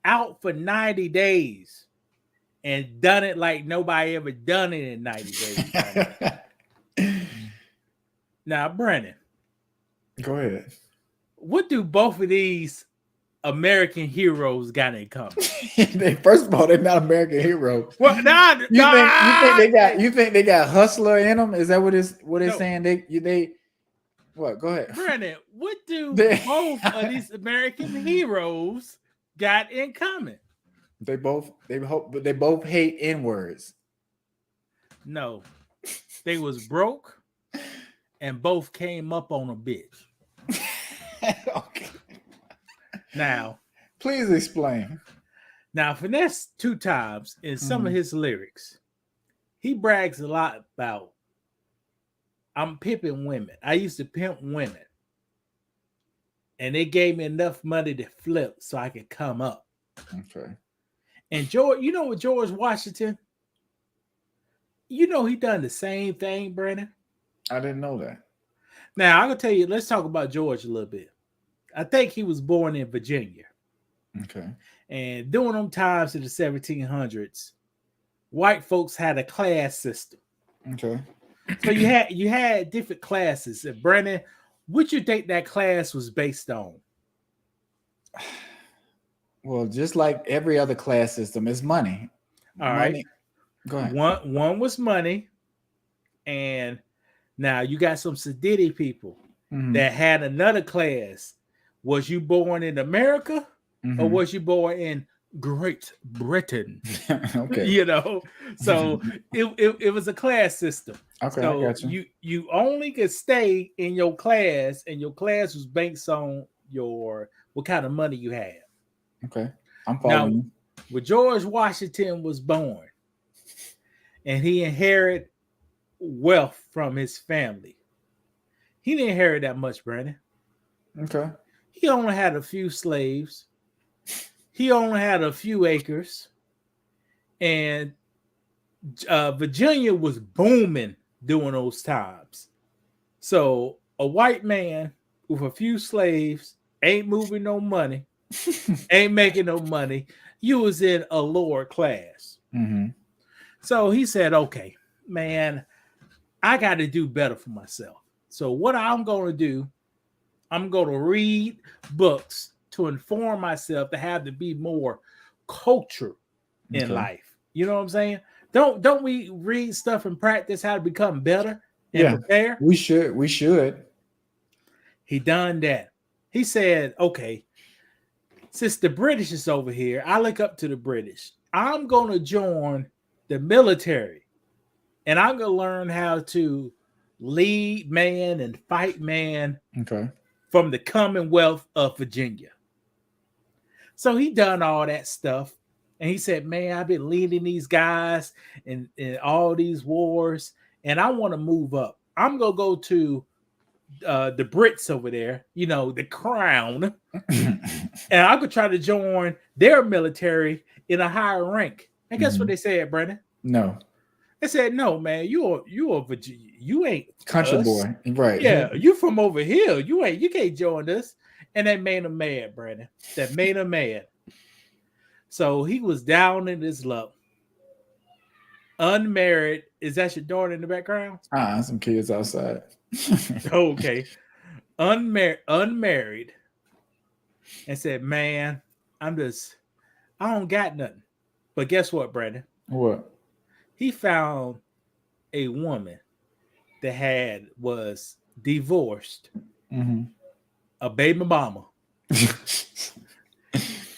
out for 90 days and done it like nobody ever done it in 90 days. Now, Brandon. Go ahead. What do both of these American heroes got in common? First of all, they're not American heroes. Well, you think they got hustler in them? Is that what it's saying? They what? Go ahead, Brandon. What do both of these American heroes got in common? They both hate N-words. No, they was broke, and both came up on a bitch. Okay. Now, please explain. Now, Finesse 2 times in some of his lyrics, he brags a lot about, I'm pimping women. I used to pimp women. And they gave me enough money to flip so I could come up. Okay. And George, you know what, George Washington? You know he done the same thing, Brandon? I didn't know that. Now, I'm going to tell you, let's talk about George a little bit. I think he was born in Virginia. Okay. And during them times in the 1700s, white folks had a class system. Okay. So you had different classes. And Brandon, what you think that class was based on? Well, just like every other class system, is money. All right. Go ahead. One was money, and now you got some sedity people that had another class. Was you born in America or was you born in Great Britain? Okay. You know, so it was a class system. Okay, so I got you. You only could stay in your class, and your class was based on what kind of money you had. Okay, I'm following you. When George Washington was born, and he inherited wealth from his family, he didn't inherit that much, Brandon. Okay. He only had a few slaves. He only had a few acres. And Virginia was booming during those times. So a white man with a few slaves ain't moving no money, ain't making no money. You was in a lower class. So he said, okay, man, I got to do better for myself. So what I'm going to do, I'm going to read books to inform myself, to have to be more cultured in life. You know what I'm saying? Don't we read stuff and practice how to become better and Yeah, prepare? we should. We should. He done that. He said, okay, since the British is over here, I look up to the British. I'm going to join the military and I'm going to learn how to lead man and fight man Okay. from the Commonwealth of Virginia. So he done all that stuff. And he said, man, I've been leading these guys in all these wars and I want to move up. I'm going to go to the Brits over there, you know, the crown, and I could try to join their military in a higher rank. And guess what they said, Brandon? No. They said, no, man, you ain't Country us. boy. Right. Yeah, you from over here. You can't join us. And that made him mad, Brandon. That made him mad. So he was down in his luck. Unmarried. Is that your daughter in the background? Some kids outside. Okay. Unmarried. And said, man, I don't got nothing. But guess what, Brandon? What? He found a woman that was divorced, a baby mama,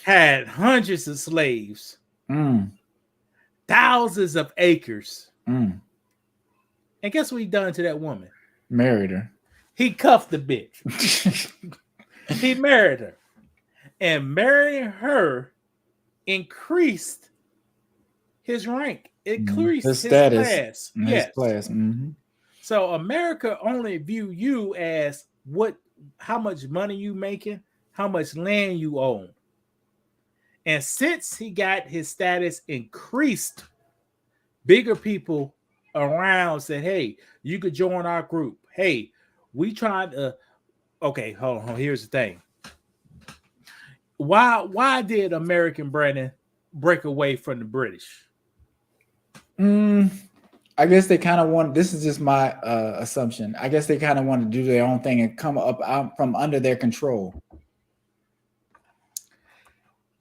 had hundreds of slaves, thousands of acres. And guess what he done to that woman? Married her. He cuffed the bitch. He married her. And marrying her increased his rank. It increased his status. Class. His class. So America only view you as how much money you making, how much land you own. And since he got his status increased, bigger people around said, hey, you could join our group. Hey, we tried to. Okay, hold on. Here's the thing. Why did American Brandon break away from the British? I guess they kind of want. This is just my assumption. I guess they kind of want to do their own thing and come up out from under their control.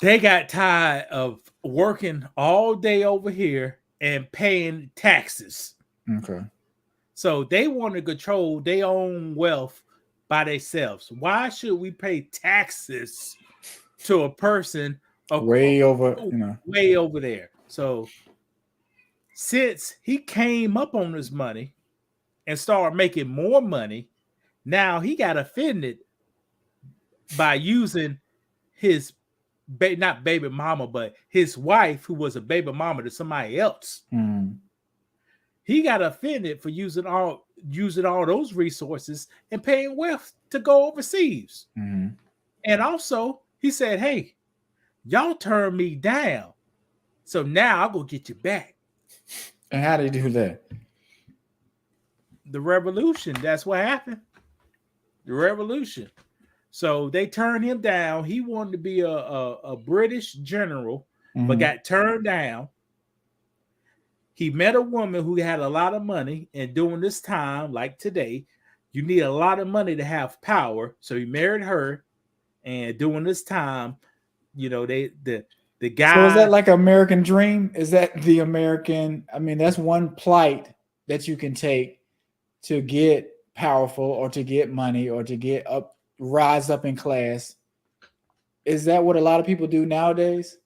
They got tired of working all day over here and paying taxes. Okay. So they want to control their own wealth by themselves. Why should we pay taxes to a person way over there? So since he came up on his money and started making more money, now he got offended by using his not baby mama, but his wife, who was a baby mama to somebody else. He got offended for using all those resources and paying wealth to go overseas. And also, he said, hey, y'all turned me down. So now I'll go get you back. And how did he do that? The revolution. That's what happened. The revolution. So they turned him down. He wanted to be a British general, but got turned down. He met a woman who had a lot of money, and during this time, like today, you need a lot of money to have power. So he married her, and during this time, you know, the guy. So is that like American dream? Is that the American? I mean, that's one plight that you can take to get powerful or to get money or to rise up in class. Is that what a lot of people do nowadays?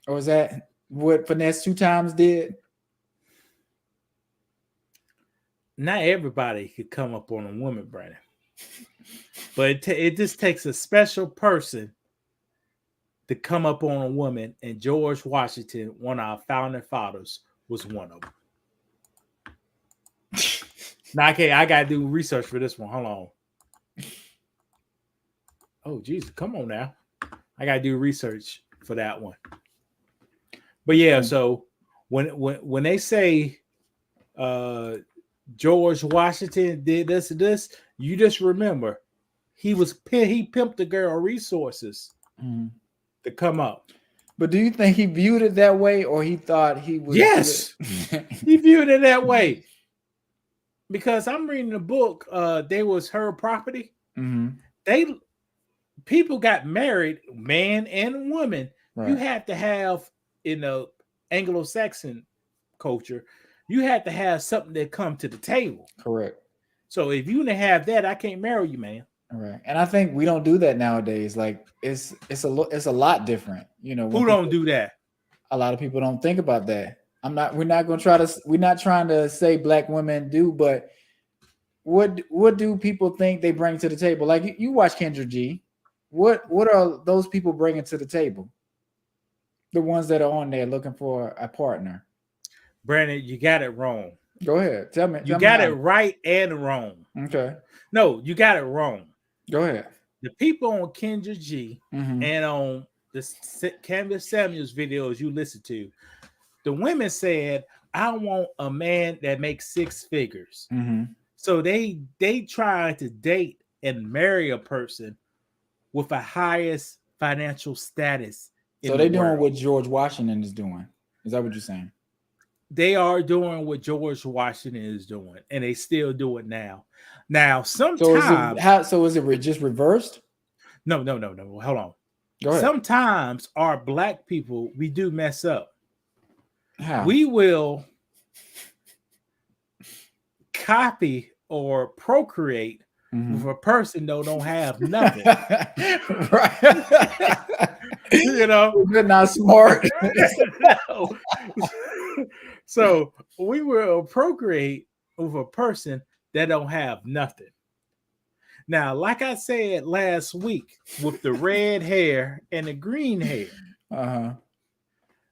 Or is that what Finesse 2 Times did? Not everybody could come up on a woman, Brandon. But it just takes a special person to come up on a woman, and George Washington, one of our founding fathers, was one of them. Now, okay, I got to do research for this one. Hold on. Oh, Jesus, come on now. I got to do research for that one. But yeah, so when they say George Washington did this and this, you just remember he pimped the girl resources to come up. But do you think he viewed it that way, or he thought he was? Yes, he viewed it that way. Because I'm reading the book, they was her property. People got married, man and woman. Right. You have to have Anglo-Saxon culture, you had to have something that come to the table. Correct. So if you didn't have that, I can't marry you, man. All right. And I think we don't do that nowadays. Like it's a lot different. You know, Who don't do that? A lot of people don't think about that. We're not trying to say black women do, but what do people think they bring to the table? Like you watch Kendra G. What are those people bringing to the table? The ones that are on there looking for a partner. Brandon, you got it wrong. Go ahead. Tell me. You got it right and wrong. Okay. No, you got it wrong. Go ahead. The people on Kendra G and on the Candace Samuels videos you listen to, the women said, I want a man that makes 6 figures. So they try to date and marry a person with a highest financial status. So they're doing what George Washington is doing. Is that what you're saying? They are doing what George Washington is doing, and they still do it now. Now, sometimes so is it just reversed? No. Hold on. Go ahead. Sometimes our black people, we do mess up. How? We will copy or procreate with a person that don't have nothing. Right. You know, we're not smart. So we will procreate with a person that don't have nothing. Now, like I said last week, with the red hair and the green hair,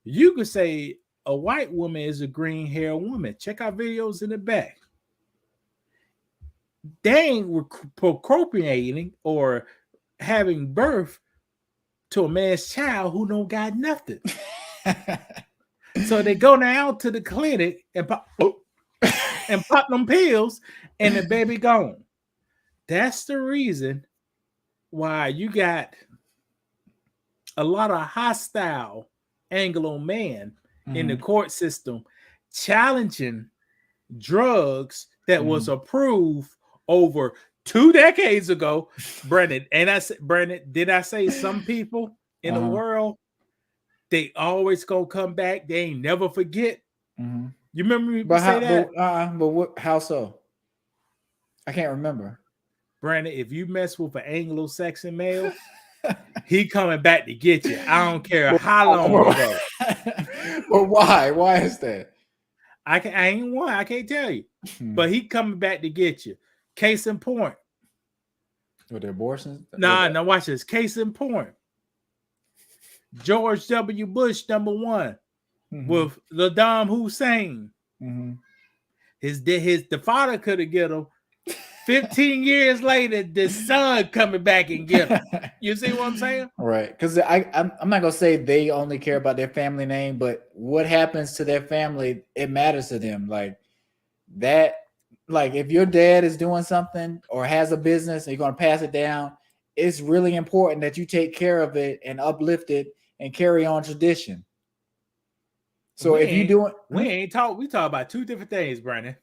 you could say a white woman is a green hair woman. Check our videos in the back. They ain't procreating or having birth to a man's child who don't got nothing. So they go now to the clinic and pop them pills, and the baby gone. That's the reason why you got a lot of hostile Anglo men in the court system challenging drugs that was approved over 2 decades ago. Brendan, did I say some people in the world, they always gonna come back? They ain't never forget. You remember me say that? But what? How so? I can't remember. Brandon, if you mess with an Anglo-Saxon male, he coming back to get you. I don't care how long ago. But why? Why is that? I can't tell you. But he coming back to get you. Case in point. With the abortions? Nah, watch this. Case in point. George W. Bush, #1, with Saddam Hussein. The father could have get him. 15 years later, the son coming back and get him. You see what I'm saying? Right. Because I'm not gonna say they only care about their family name, but what happens to their family, it matters to them. Like that. Like if your dad is doing something or has a business and you're gonna pass it down, it's really important that you take care of it and uplift it and carry on tradition. So if you doing, we talk about 2 different things, Brandon.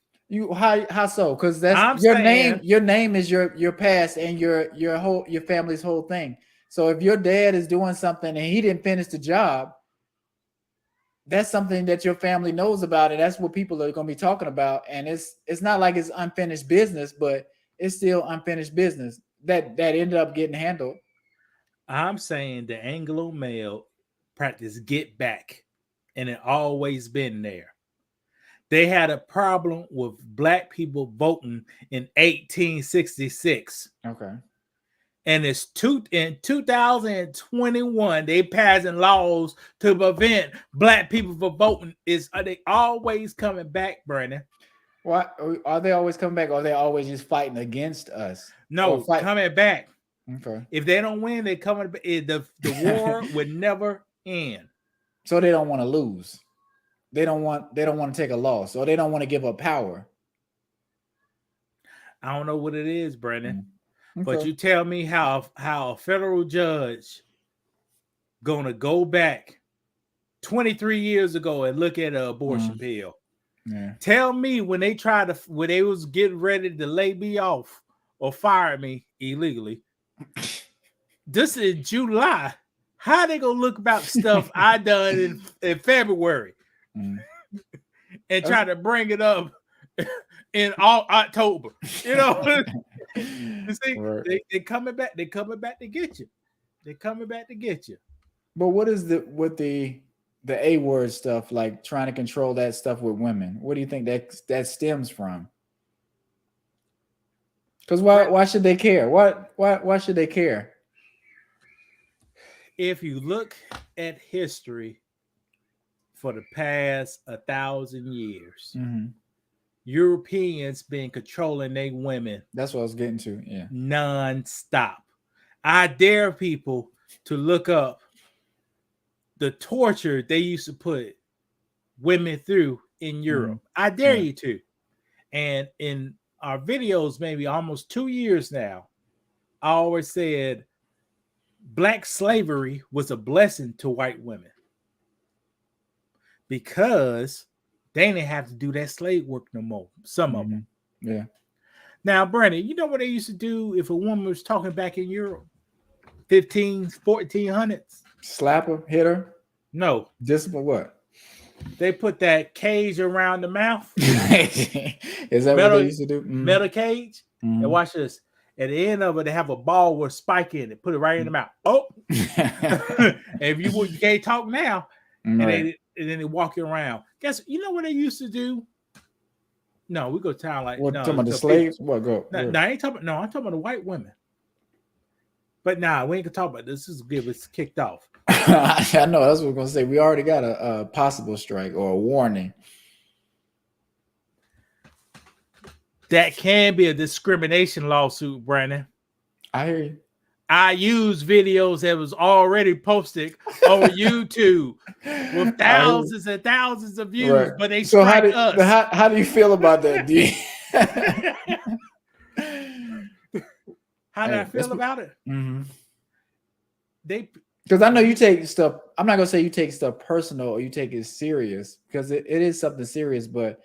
How so? Because that's your name. Your name is your past and your family's whole thing. So if your dad is doing something and he didn't finish the job, that's something that your family knows about, and that's what people are going to be talking about. And it's not like it's unfinished business, but it's still unfinished business that ended up getting handled. I'm saying the Anglo male practice get back, and it always been there. They had a problem with black people voting in 1866. Okay. And in 2021, they passing laws to prevent black people from voting. Are they always coming back, Brandon? Why are they always coming back? Or are they always just fighting against us? No, coming back. Okay. If they don't win, they coming back. The war would never end. So they don't want to lose. They don't want to take a loss, or they don't want to give up power. I don't know what it is, Brandon. Okay. But you tell me how a federal judge gonna go back 23 years ago and look at an abortion pill. Yeah. Tell me when they was getting ready to lay me off or fire me illegally. This is July. How they gonna look about stuff I done in February? Mm. and try to bring it up in all October. You know, you see, Right. they coming back. They coming back to get you. They coming back to get you. But what is the A word stuff, like trying to control that stuff with women? What do you think that stems from? Because why should they care? Why should they care? If you look at history for the past 1,000 years, Mm-hmm. Europeans been controlling their women That's what I was getting to. Yeah. non-stop. I dare people to look up the torture they used to put women through in Europe. I dare you to. And in our videos, maybe almost 2 years now, I always said black slavery was a blessing to white women because they didn't have to do that slave work no more. Some of them. Yeah. Now, Brandon, you know what they used to do if a woman was talking back in Europe? 15s, 1400s? Slap her, hit her? No. Discipline what? They put that cage around the mouth. Is that what they used to do? Metal cage. And watch this. At the end of it, they have a ball with a spike in it. Put it right in the mouth. Oh. If you can't talk now. Right. And then they walk you around. Guess you know what they used to do? No, we go to town like what, no. Talking about the slaves? What go? No, I ain't talking. No, I'm talking about the white women. But nah, we ain't gonna talk about this. This is give us kicked off. I know that's what we're gonna say. We already got a possible strike or a warning. That can be a discrimination lawsuit, Brandon. I hear you. I use videos that was already posted on YouTube with thousands and thousands of views, right. But they strike us. How do you feel about that? How do I feel about it? Mm-hmm. Because I know you take stuff. I'm not gonna say you take stuff personal or you take it serious because it is something serious. But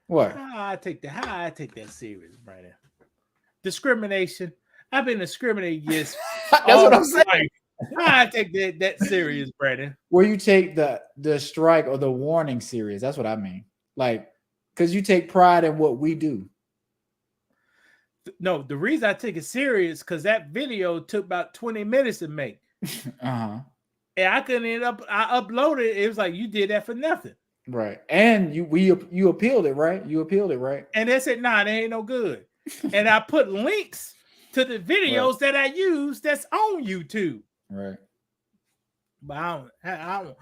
what? How I take that serious, Brandon? Discrimination. I've been discriminated against. That's what I'm saying. I take that serious, Brandon. Where you take the strike or the warning serious. That's what I mean. Like, because you take pride in what we do. No, the reason I take it serious because that video took about 20 minutes to make. And I couldn't I uploaded it. It was like you did that for nothing. Right. And you appealed it, right? You appealed it, right? And they said, nah, they ain't no good. And I put links to the videos that I use that's on YouTube. Right. But I don't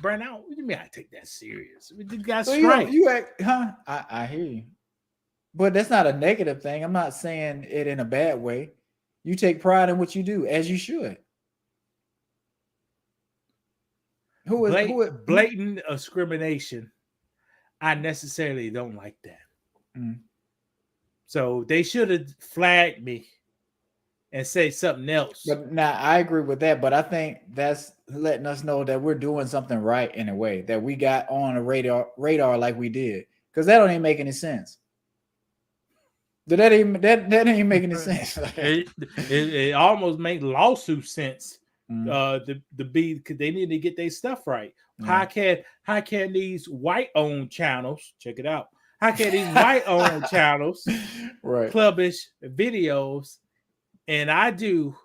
Brandon, what do you mean I take that serious? You got so strike. You act, huh? I hear you. But that's not a negative thing. I'm not saying it in a bad way. You take pride in what you do, as you should. Blatant discrimination? I necessarily don't like that. So they should have flagged me and say something else. But now I agree with that. But I think that's letting us know that we're doing something right in a way that we got on a radar like we did. Because that don't even make any sense. That ain't making any sense. it almost makes lawsuit sense. The because they need to get their stuff right. How can these white owned channels check it out? How can these white owned channels publish videos and I do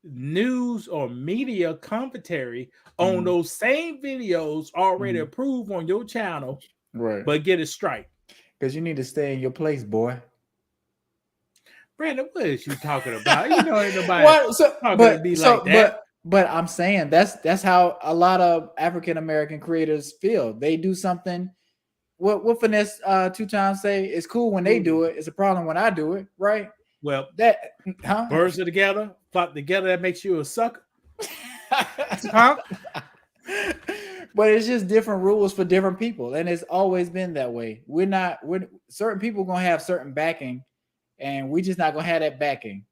news or media commentary on those same videos already approved on your channel, but get a strike? Because you need to stay in your place, boy. Brandon, what is you talking about? You know, ain't nobody But I'm saying that's how a lot of African American creators feel. They do something. What Finesse 2 times say it's cool when they do it. It's a problem when I do it, right? Well, birds are together, flock together. That makes you a sucker. Huh? But it's just different rules for different people, and it's always been that way. We're certain people gonna have certain backing, and we just not gonna have that backing.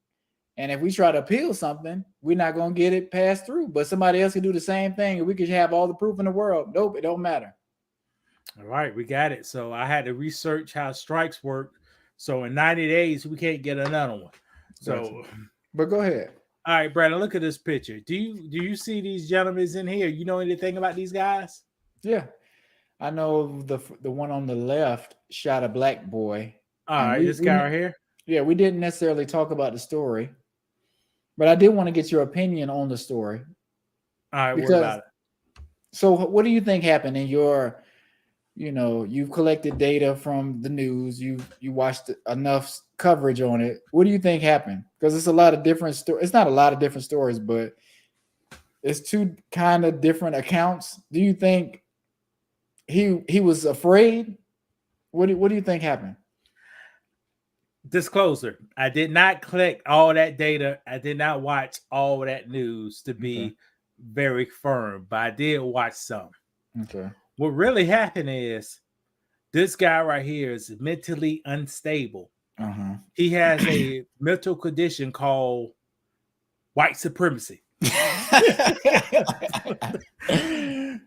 And if we try to appeal something, we're not gonna get it passed through. But somebody else can do the same thing, and we could have all the proof in the world. Nope, it don't matter. All right, we got it. So I had to research how strikes work. So in 90 days, we can't get another one. So, but go ahead. All right, Brandon, look at this picture. Do you see these gentlemen in here? You know anything about these guys? Yeah, I know the one on the left shot a black boy, All and right, this guy right here. yeah, we didn't necessarily talk about the story, but I did want to get your opinion on the story. All right, what Because about it? so what do you think happened in your, you've collected data from the news, you watched enough coverage on it. What do you think happened? Because it's a lot of different stories. It's not a lot of different stories, but it's two kind of different accounts. Do you think he was afraid? What do you think happened? Disclosure: I did not collect all that data. I did not watch all that news to be very firm, but I did watch some. Okay. What really happened is this guy right here is mentally unstable. Uh-huh. He has a mental condition called white supremacy.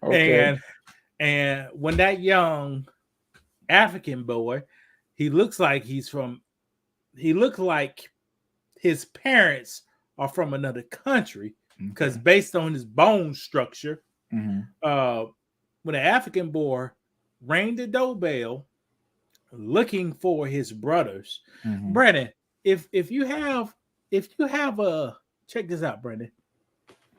Okay. And when that young African boy, he looks like his parents are from another country, because based on his bone structure, when an African boy rang the doorbell looking for his brothers, Brandon, if you have a, check this out, Brandon,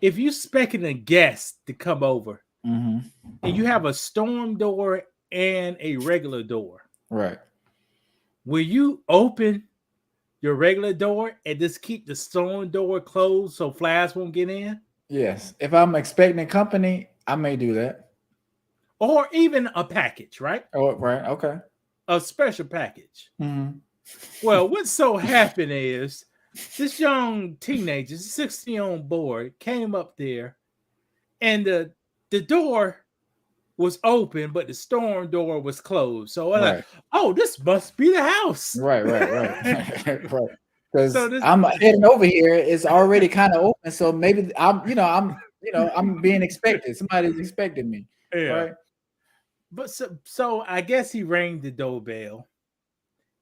if you expecting a guest to come over and you have a storm door and a regular door, right, will you open your regular door and just keep the storm door closed so flies won't get in? yes, if I'm expecting company, I may do that. Or even a package, right? Oh, right, okay. A special package. Well, what so happened is this young teenager, 16-year-old boy, came up there, and the door was open, but the storm door was closed. So I'm like, oh, this must be the house. Right. Right. Because So I'm heading over here, it's already kind of open. So maybe I'm being expected. Somebody's expecting me. Yeah. Right. But so I guess he rang the doorbell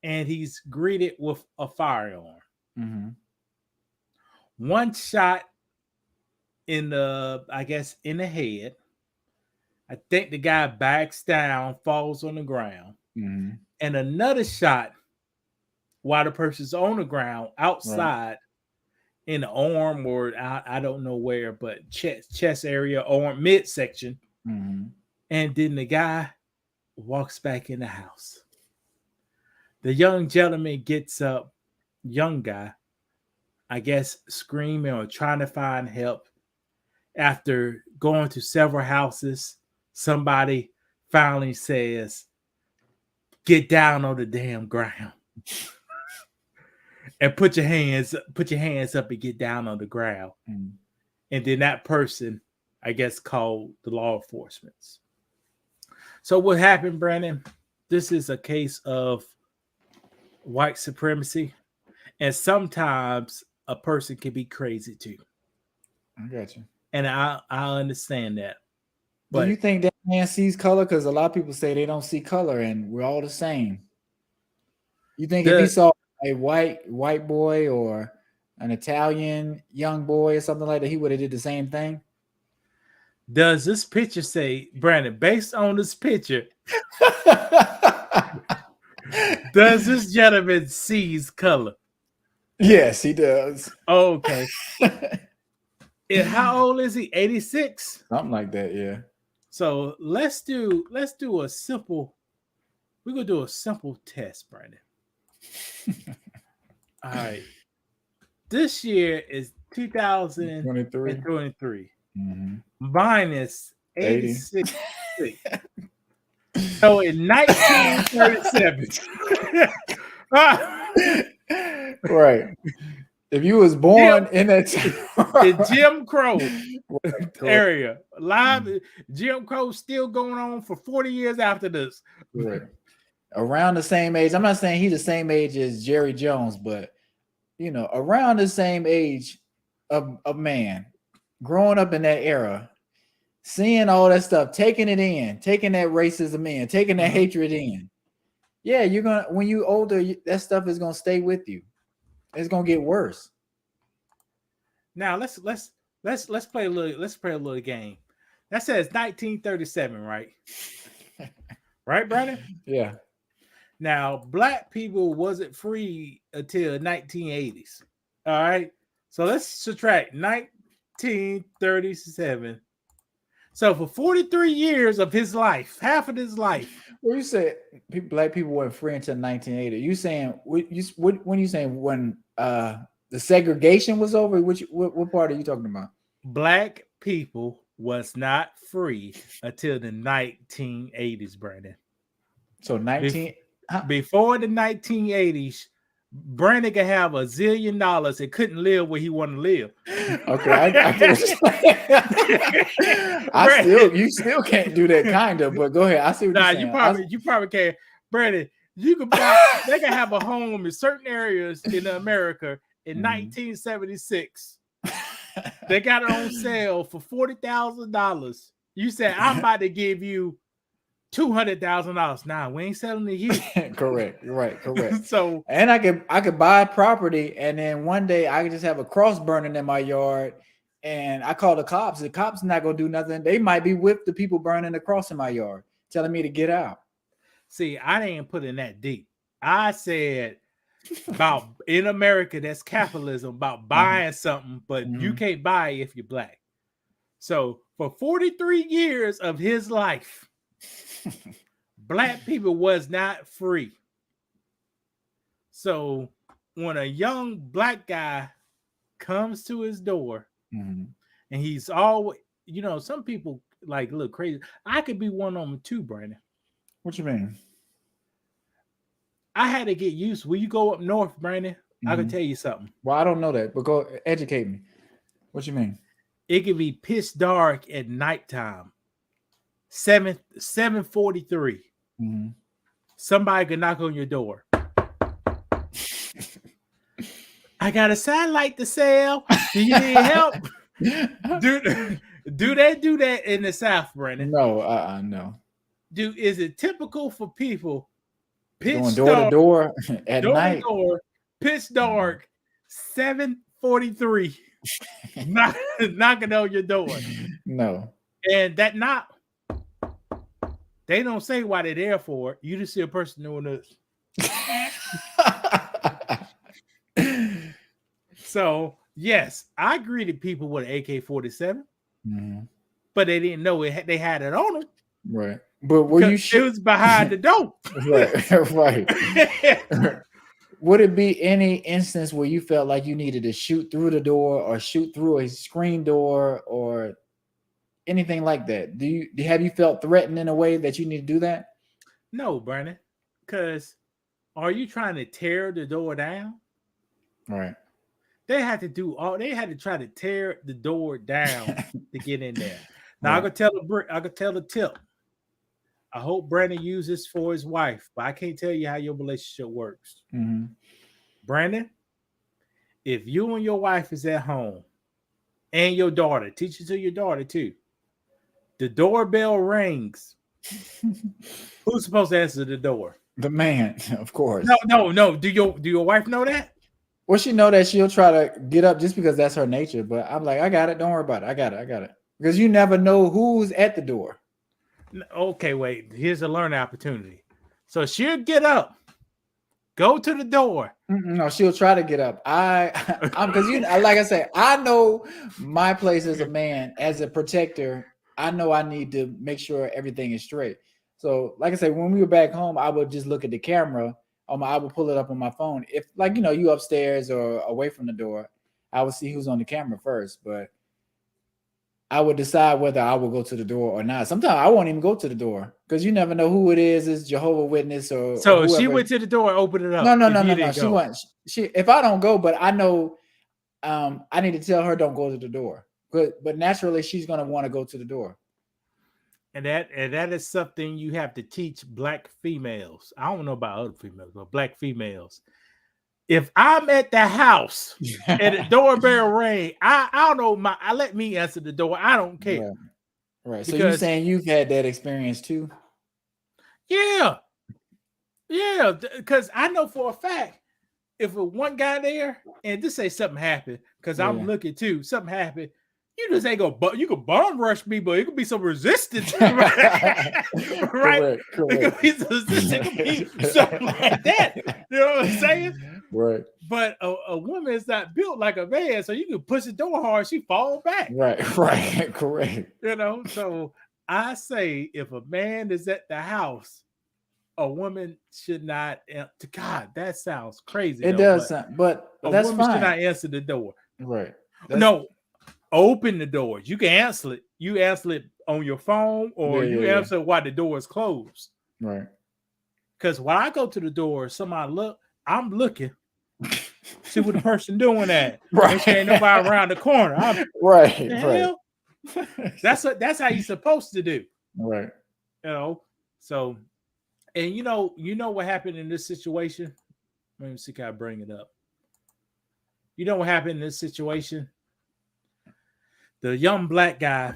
and he's greeted with a firearm. One shot in the head. I think the guy backs down, falls on the ground, and another shot while the person's on the ground outside in the arm, or I don't know where, but chest area, arm midsection. And then the guy walks back in the house. The young gentleman gets up, young guy, I guess screaming or trying to find help. After going to several houses, somebody finally says, "Get down on the damn ground." And put your hands up and get down on the ground. And then that person, I guess, called the law enforcement. So what happened, Brandon? This is a case of white supremacy. And sometimes a person can be crazy too. I got you. And I understand that. But do you think that man sees color? Because a lot of people say they don't see color and we're all the same. You think if he saw a white boy or an Italian young boy or something like that, he would have did the same thing? Does this picture say, Brandon, based on this picture, does this gentleman sees color? Yes, he does. Oh, okay. And how old is he? 86? Something like that, yeah. So let's do a simple, we're gonna do a simple test, Brandon. All right. This year is 2023. Minus 86. So in 1937. Right. If you was born in that in Jim Crow area, live Jim Crow still going on for 40 years after this. Right. Around the same age. I'm not saying he's the same age as Jerry Jones, but around the same age of man, growing up in that era, seeing all that stuff, taking it in, taking that racism in, taking that hatred in. Yeah, you're gonna, when you older, that stuff is gonna stay with you. It's gonna get worse. Now let's play a little game. That says 1937, right? Right, Brandon? Yeah. Now, black people wasn't free until 1980s. All right. So let's subtract 1937. So for 43 years of his life, half of his life. Well, you said black people weren't free until 1980. You saying when you saying when the segregation was over? What part are you talking about? Black people was not free until the 1980s, Brandon. So 19 Before the 1980s, Brandon could have $1 zillion and couldn't live where he wanted to live. Okay, you still can't do that, kind of. But go ahead. I see what you're saying. You probably can, Brandon. You could buy. They can have a home in certain areas in America in 1976. They got it on sale for $40,000. You said I'm about to give you $200,000. Nah, we ain't selling to you. Correct. Right. Correct. So, and I could buy property, and then one day I could just have a cross burning in my yard, and I call the cops. The cops not gonna do nothing. They might be with the people burning the cross in my yard, telling me to get out. See, I didn't put in that deep. I said about in America, that's capitalism, about buying something, but you can't buy it if you're black. So for 43 years of his life, black people was not free. So when a young black guy comes to his door and he's always, some people like look crazy. I could be one of them too, Brandon. What you mean? I had to get used. When you go up north, Brandon, I can tell you something. Well, I don't know that, but go educate me. What you mean? It could be pitch dark at nighttime. 7:43. Somebody could knock on your door. I got a satellite to sell. Do you need help? Do that in the South, Brandon? No, no. Is it typical for people going door to door at night? Pitch dark, 7:43, knocking on your door. No. And that knock, they don't say why they're there for. You just see a person doing this. So, yes, I greeted people with an AK-47, but they didn't know they had it on them. Right. But were you It was behind the door. Right. Would it be any instance where you felt like you needed to shoot through the door or shoot through a screen door or anything like that? Have you felt threatened in a way that you need to do that? No, Brandon. Because are you trying to tear the door down? Right. They had to try to tear the door down to get in there. Now I could tell the tip. I hope Brandon uses for his wife, but I can't tell you how your relationship works. Brandon, if you and your wife is at home and your daughter, teach it to your daughter too. The doorbell rings. Who's supposed to answer the door? The man, of course. No. Do your wife know that? Well, she know that she'll try to get up just because that's her nature. But I'm like, I got it. Don't worry about it. I got it. Because you never know who's at the door. Okay, wait. Here's a learning opportunity. So she'll get up, go to the door. No, she'll try to get up. I'm because like I said, I know my place as a man, as a protector. I know I need to make sure everything is straight. So, like I said, when we were back home, I would just look at the camera. I would pull it up on my phone. If, like, you upstairs or away from the door, I would see who's on the camera first. But I would decide whether I would go to the door or not. Sometimes I won't even go to the door because you never know who it is. It's Jehovah's Witness or so whoever. She went to the door, opened it up. No. She went. If I don't go, but I know, I need to tell her don't go to the door. But naturally, she's gonna want to go to the door. And that is something you have to teach black females. I don't know about other females, but black females. If I'm at the house and the doorbell ring, I don't know. I let me answer the door. I don't care. Right. So you're saying you've had that experience too? Yeah. Because I know for a fact if one guy there and just say something happened, because Yeah. I'm looking too, something happened. You just ain't gonna, you could bomb rush me, but it could be some resistance, right? Correct, It could be some resistance, it could be something like that. You know what I'm saying? Right. But a woman is not built like a man, so you can push the door hard, she fall back. Right, correct. You know, so I say if a man is at the house, a woman should not. God, that sounds crazy. It does, but that's woman fine. should not answer the door. Right. No, open the doors. You can answer it. You answer it on your phone, or you answer while the door is closed. Right. Because when I go to the door, somebody look, I'm looking. See what the person doing at. Right. There ain't nobody around the corner. Right. That's how you're supposed to do. Right. You know. So, and you know what happened in this situation. Let me see if I bring it up. You know what happened in this situation? The young black guy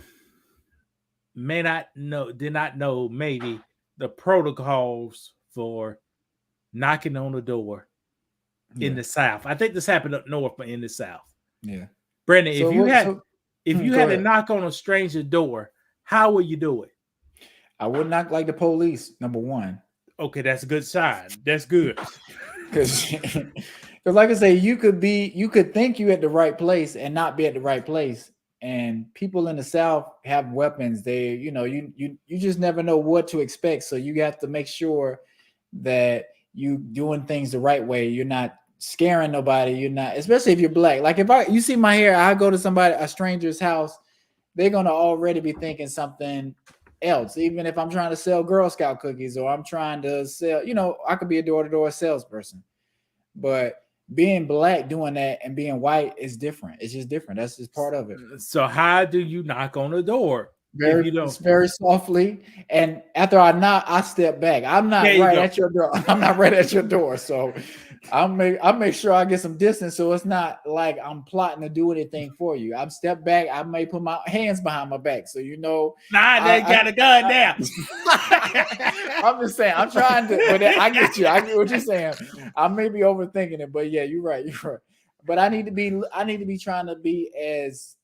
did not know maybe the protocols for knocking on the door in the South. I think this happened up north, but in the South. Yeah. Brandon, if you had to knock on a stranger door, how would you do it? I would knock like the police, number one. Okay, that's a good sign. That's good. Because like I say, you could think you at the right place and not be at the right place. And people in the South have weapons. They, you just never know what to expect. So you have to make sure that you doing things the right way. You're not scaring nobody. You're not, especially if you're black. Like if you see my hair, I go to a stranger's house, they're gonna already be thinking something else. Even if I'm trying to sell Girl Scout cookies or I'm trying to sell, I could be a door-to-door salesperson. But being black doing that and being white is different. It's just different. That's just part of it. So how do you knock on the door? Very softly. And after I knock, I step back. I'm not right at your door. I'm not right at your door. So I'll make sure I get some distance. So it's not like I'm plotting to do anything for you. I'm step back. I may put my hands behind my back. So they got a gun now. I'm just saying, I'm trying to, but I get you. I get what you're saying. I may be overthinking it, but yeah, you're right. But I need to be trying to be as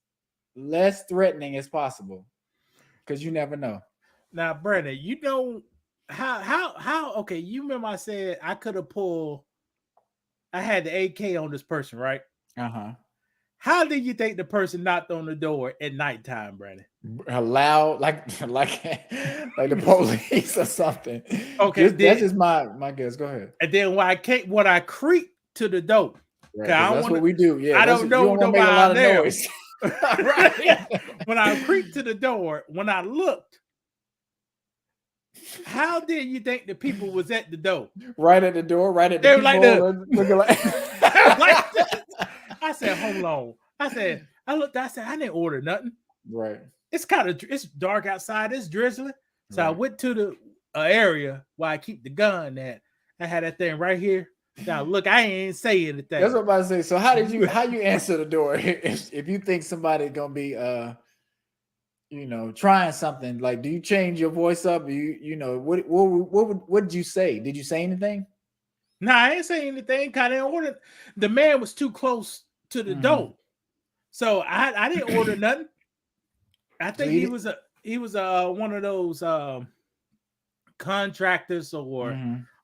less threatening as possible. Because you never know. Now, Brandon, you know how okay, you remember I said I could have I had the AK on this person, right? Uh-huh. How did you think the person knocked on the door at nighttime, Brandon? Loud, like the police or something. Okay, that's just my guess. Go ahead. And then when I creep to the door, right, that's what we do. Yeah, I don't know nobody make a lot of there. Noise. Right. When I creeped to the door, when I looked, how did you think the people was at the door? Right at the door, right at the they people. Looking like I said, hold on. I looked, I said, I didn't order nothing. Right. It's dark outside, it's drizzling. So I went to the area where I keep the gun at. I had that thing right here. Now look, I ain't say anything. That's what I'm about to say. So how you answer the door if you think somebody's gonna be trying something? Like, do you change your voice up? What did you say? Did you say anything? No, I ain't saying anything. Kind of ordered. The man was too close to the door, so I didn't order nothing. I think he was one of those contractors or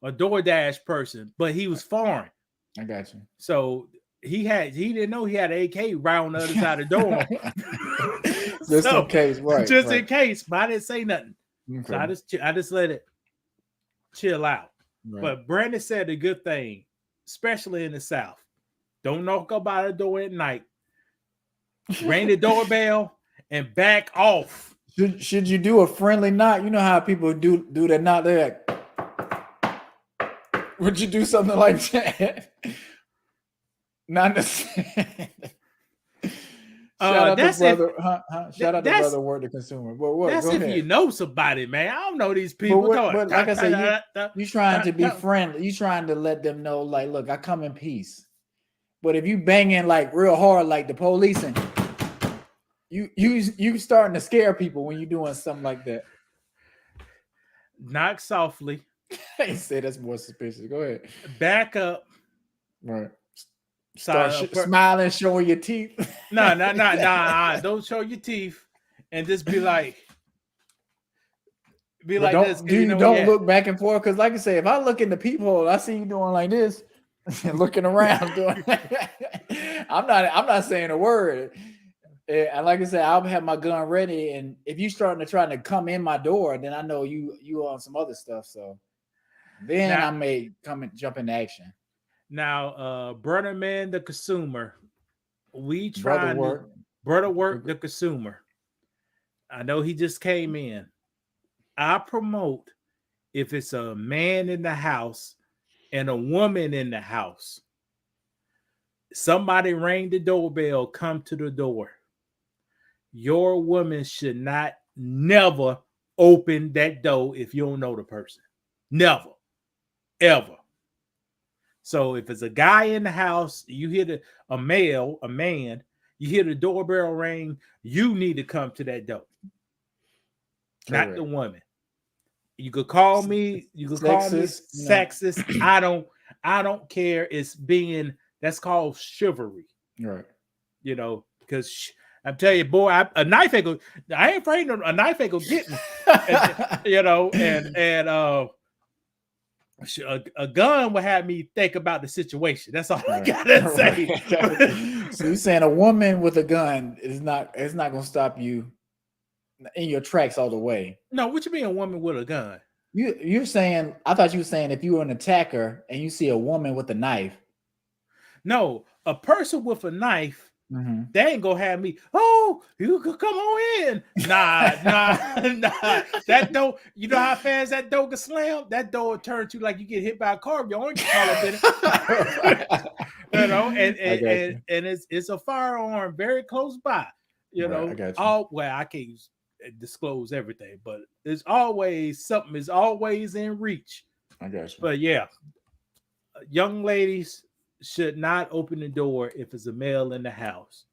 a DoorDash person, but he was foreign. I got you. So he didn't know he had an AK right on the other side of the door. Just in case, right? Just in case, but I didn't say nothing. Okay. So I just let it chill out. Right. But Brandon said a good thing, especially in the South. Don't knock about the door at night. Ring the doorbell and back off. Should you do a friendly knock? You know how people do that knock. They're like, would you do something like that? Not necessarily. Shout out to brother Word to Consumer. That's if you know somebody, man. I don't know these people. But like I said, you trying to be friendly. You trying to let them know, like, look, I come in peace. But if you banging like real hard, like the police, and you starting to scare people when you're doing something like that. Knock softly. I say that's more suspicious. Go ahead. Back up Right. So, Start smiling, showing your teeth. nah. Don't show your teeth, and just be like But this. don't look back and forth, because like I say, if I look in the peephole, I see you doing like this, looking around. Doing. I'm not saying a word. And like I said, I'll have my gun ready, and if you starting to try to come in my door, then I know you on some other stuff. So then I may come and jump into action. Now, brother man, the consumer, we Brother trying brother work the consumer. I know he just came in. I promote if it's a man in the house and a woman in the house. Somebody ring the doorbell, come to the door. Your woman should not never open that door if you don't know the person. Never. Ever. So if it's a guy in the house, you hear a man, you hear the doorbell ring, you need to come to that door. Correct. Not the woman. You could call me, sexist. I don't care. It's that's called chivalry. Right. Because I'm telling you, boy, a knife ain't I ain't afraid a knife ain't gonna get me. A gun will have me think about the situation. That's all I gotta say. So you're saying a woman with a gun it's not gonna stop you in your tracks all the way? No, what you mean a woman with a gun? You're saying, I thought you were saying if you were an attacker and you see a woman with a knife. No, a person with a knife. They ain't gonna have me. Oh, you could come on in. Nah. That door, you know how fast that door can slam? That door will turn to like you get hit by a car. You ain't call up in it. And it's a firearm very close by. I can't disclose everything, but it's always something is always in reach. I got you. But yeah, young ladies should not open the door if it's a male in the house.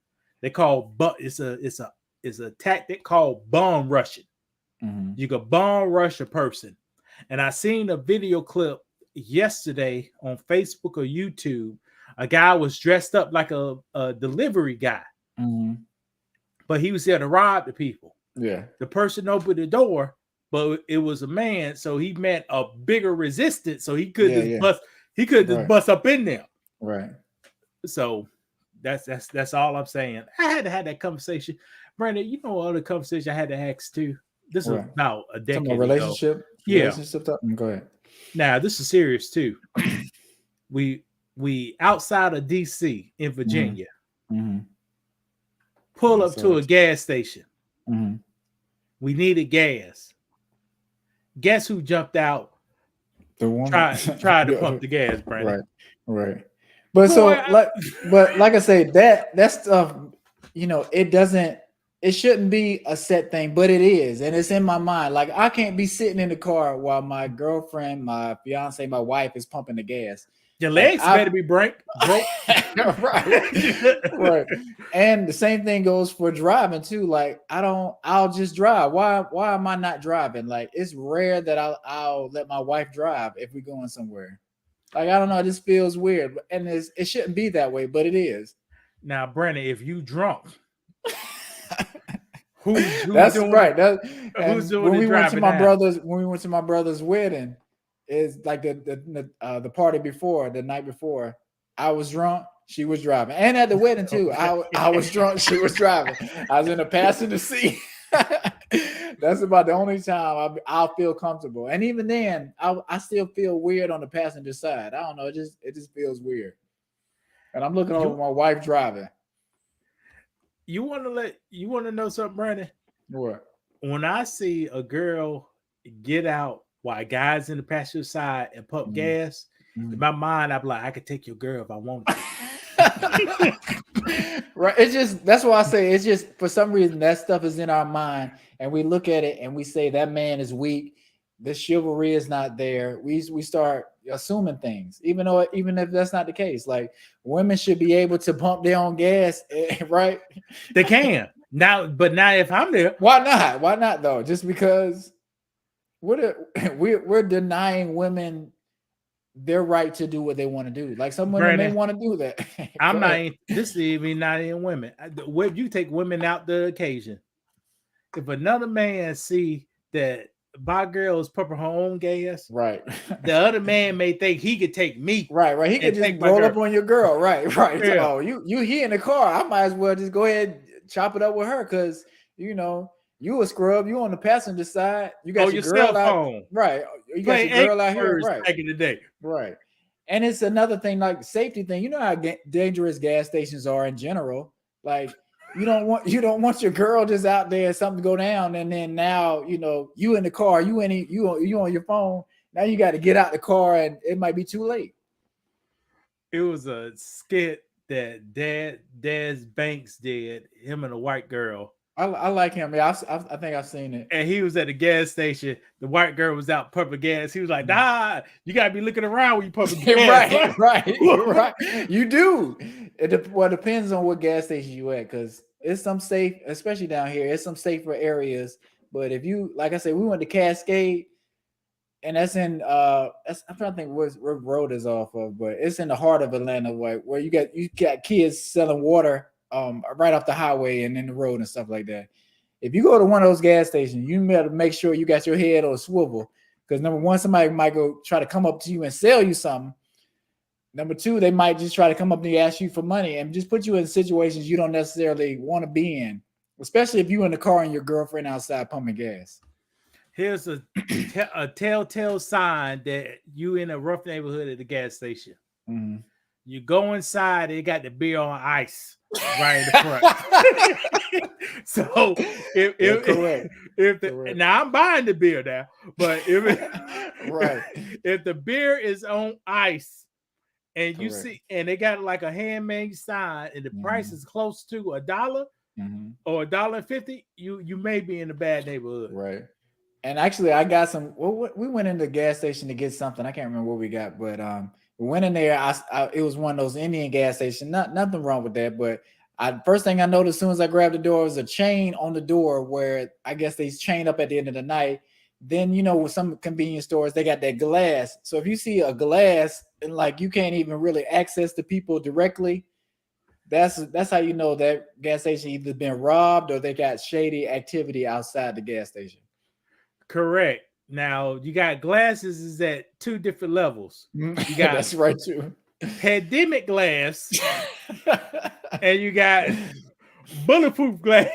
They call it's a tactic called bomb rushing. You can bomb rush a person. And I seen a video clip yesterday on Facebook or YouTube. A guy was dressed up like a delivery guy, but he was there to rob the people. Yeah, the person opened the door, but it was a man, so he met a bigger resistance, so he couldn't just bust up in there. Right. So that's all I'm saying. I had to have that conversation. Brandon, other conversation I had to ask too. This was about a decade ago. Relationship? Yeah. Relationship stuff? Go ahead. Now, this is serious too. we outside of DC in Virginia. Pull up to a gas station. We needed gas. Guess who jumped out? The woman tried to pump the gas, Brandon. Right. But like I say, that stuff, it shouldn't be a set thing, but it is, and it's in my mind. Like I can't be sitting in the car while my girlfriend, my fiance, my wife is pumping the gas. Your legs better be broke. Right. And the same thing goes for driving too. Like I'll just drive. Why am I not driving? Like it's rare that I'll let my wife drive if we're going somewhere. Like I don't know, it just feels weird, and it shouldn't be that way, but it is. Now, Brandon, if you drunk, that's doing, right. Who's doing when the we driving? When we went to my brother's wedding, is like the party before, the night before. I was drunk, she was driving, and at the wedding too. I was drunk, she was driving. I was in the passenger seat. That's about the only time I'll feel comfortable, and even then, I still feel weird on the passenger side. I don't know, it just feels weird. And I'm looking over my wife driving. You want to know something, Brandon? What? When I see a girl get out while guys in the passenger side and pump gas, in my mind, I'm like, I could take your girl if I wanted to. Right. That's why I say it's just for some reason that stuff is in our mind, and we look at it and we say that man is weak. This chivalry is not there. We start assuming things, even if that's not the case. Like women should be able to pump their own gas, right? They can now, but now if I'm there, why not? Why not though? Just because we're denying women their right to do what they want to do. Like some women may Brandon, want to do that. I'm Go not. ahead. This is even not in women. You take women out the occasion. If another man see that my girl is pumping her own gas, Right. the other man may think he could take me Right. He and could just take my roll girl. up on your girl. Right. So, Yeah. oh, you here in the car. I might as well just go ahead and chop it up with her because you a scrub. You on the passenger side. You got your girl cell out. phone. Right. You got Play your girl out Angry here. Birds Right. back in the day. Right. And it's another thing, like safety thing. You know how dangerous gas stations are in general. Like you don't want your girl just out there, something to go down, and then now you in the car, you on your phone. Now you got to get out the car, and it might be too late. It was a skit that Daz Banks did. Him and a white girl. I like him. Yeah, I think I've seen it. And he was at the gas station. The white girl was out pumping gas. He was like, "Nah, you gotta be looking around when you pumping gas." right. You do. It depends on what gas station you at, because it's some safe, especially down here. It's some safer areas. But if you, like I said, we went to Cascade, and that's in I'm trying to think what road is off of, but it's in the heart of Atlanta, where you got kids selling water right off the highway and in the road and stuff like that. If you go to one of those gas stations, you better make sure you got your head on a swivel, because number one, somebody might go try to come up to you and sell you something. Number two, they might just try to come up and ask you for money and just put you in situations you don't necessarily want to be in, especially if you're in the car and your girlfriend outside pumping gas. Here's a telltale sign that you in a rough neighborhood at the gas station. Mm-hmm. You go inside, they got the beer on ice right in the front. So if now I'm buying the beer now, but if the beer is on ice and you see, and they got like a handmade sign and the price is close to $1 or $1.50, you may be in a bad neighborhood. Right. And actually, I got some. Well, we went into the gas station to get something. I can't remember what we got, but we went in there. It was one of those Indian gas stations. Nothing wrong with that, but first thing I noticed as soon as I grabbed the door was a chain on the door where I guess they chain up at the end of the night. Then with some convenience stores they got that glass. So if you see a glass and like you can't even really access the people directly, that's how you know that gas station either been robbed or they got shady activity outside the gas station. Correct. Now you got glasses is at 2 different levels. You got that's right too. Pandemic glass, and you got bulletproof glass.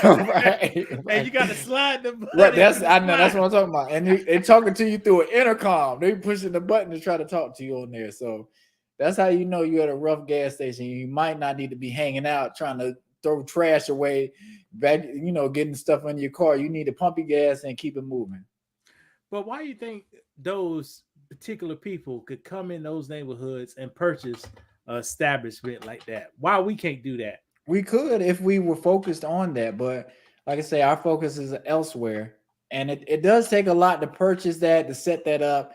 Right. And you got to slide the button. Right. I know that's what I'm talking about. And they're talking to you through an intercom. They pushing the button to try to talk to you on there. So that's how you know you're at a rough gas station. You might not need to be hanging out trying to throw trash away, back, getting stuff in your car. You need to pump your gas and keep it moving. But why do you think those particular people could come in those neighborhoods and purchase an establishment like that? Why we can't do that? We could if we were focused on that, but like I say, our focus is elsewhere, and it does take a lot to purchase that, to set that up.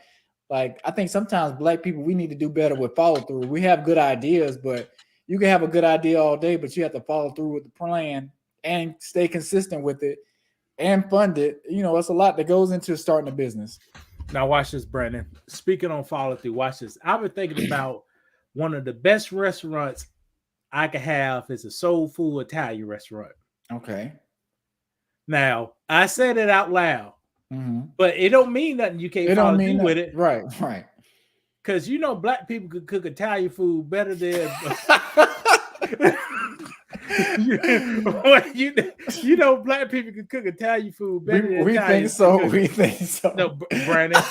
Like I think sometimes Black people, we need to do better with follow through. We have good ideas, but you can have a good idea all day, but you have to follow through with the plan and stay consistent with it and fund it. It's a lot that goes into starting a business. Now watch this, Brandon. Speaking on follow through, watch this. I've been thinking about one of the best restaurants I could have is a soul food Italian restaurant. Okay. Now I said it out loud, but it don't mean nothing. You can't follow through with it, right? Because Black people could cook Italian food better than Black people could cook Italian food better than we Italian think so. No, Brandon.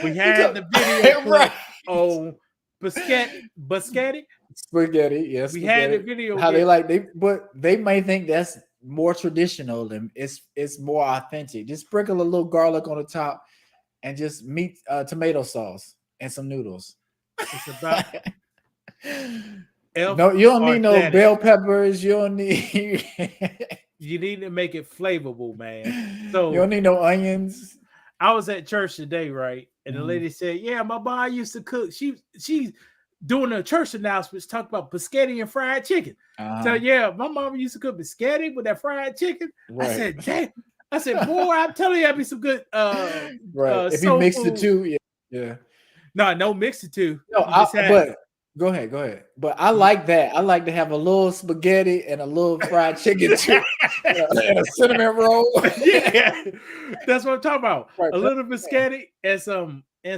We had the video right on Biscotti. Spaghetti, yes. We had the video. How they may think that's more traditional and it's more authentic. Just sprinkle a little garlic on the top and just tomato sauce and some noodles. It's about no, you don't need no bell peppers. You don't need. You need to make it flavorful, man. So you don't need no onions. I was at church today, right? And the lady said, "Yeah, my mom used to cook. She's doing a church announcements, talk about biscotti and fried chicken." So yeah, my mom used to cook biscotti with that fried chicken. Right. I said, "Damn." I said, "Boy, I'm telling you, that'd be some good." Right. If you mix the two, yeah. No mixer too. No, You just had but go ahead. But I like that. I like to have a little spaghetti and a little fried chicken too, and a cinnamon roll. yeah, that's what I'm talking about. Right, A little biscotti and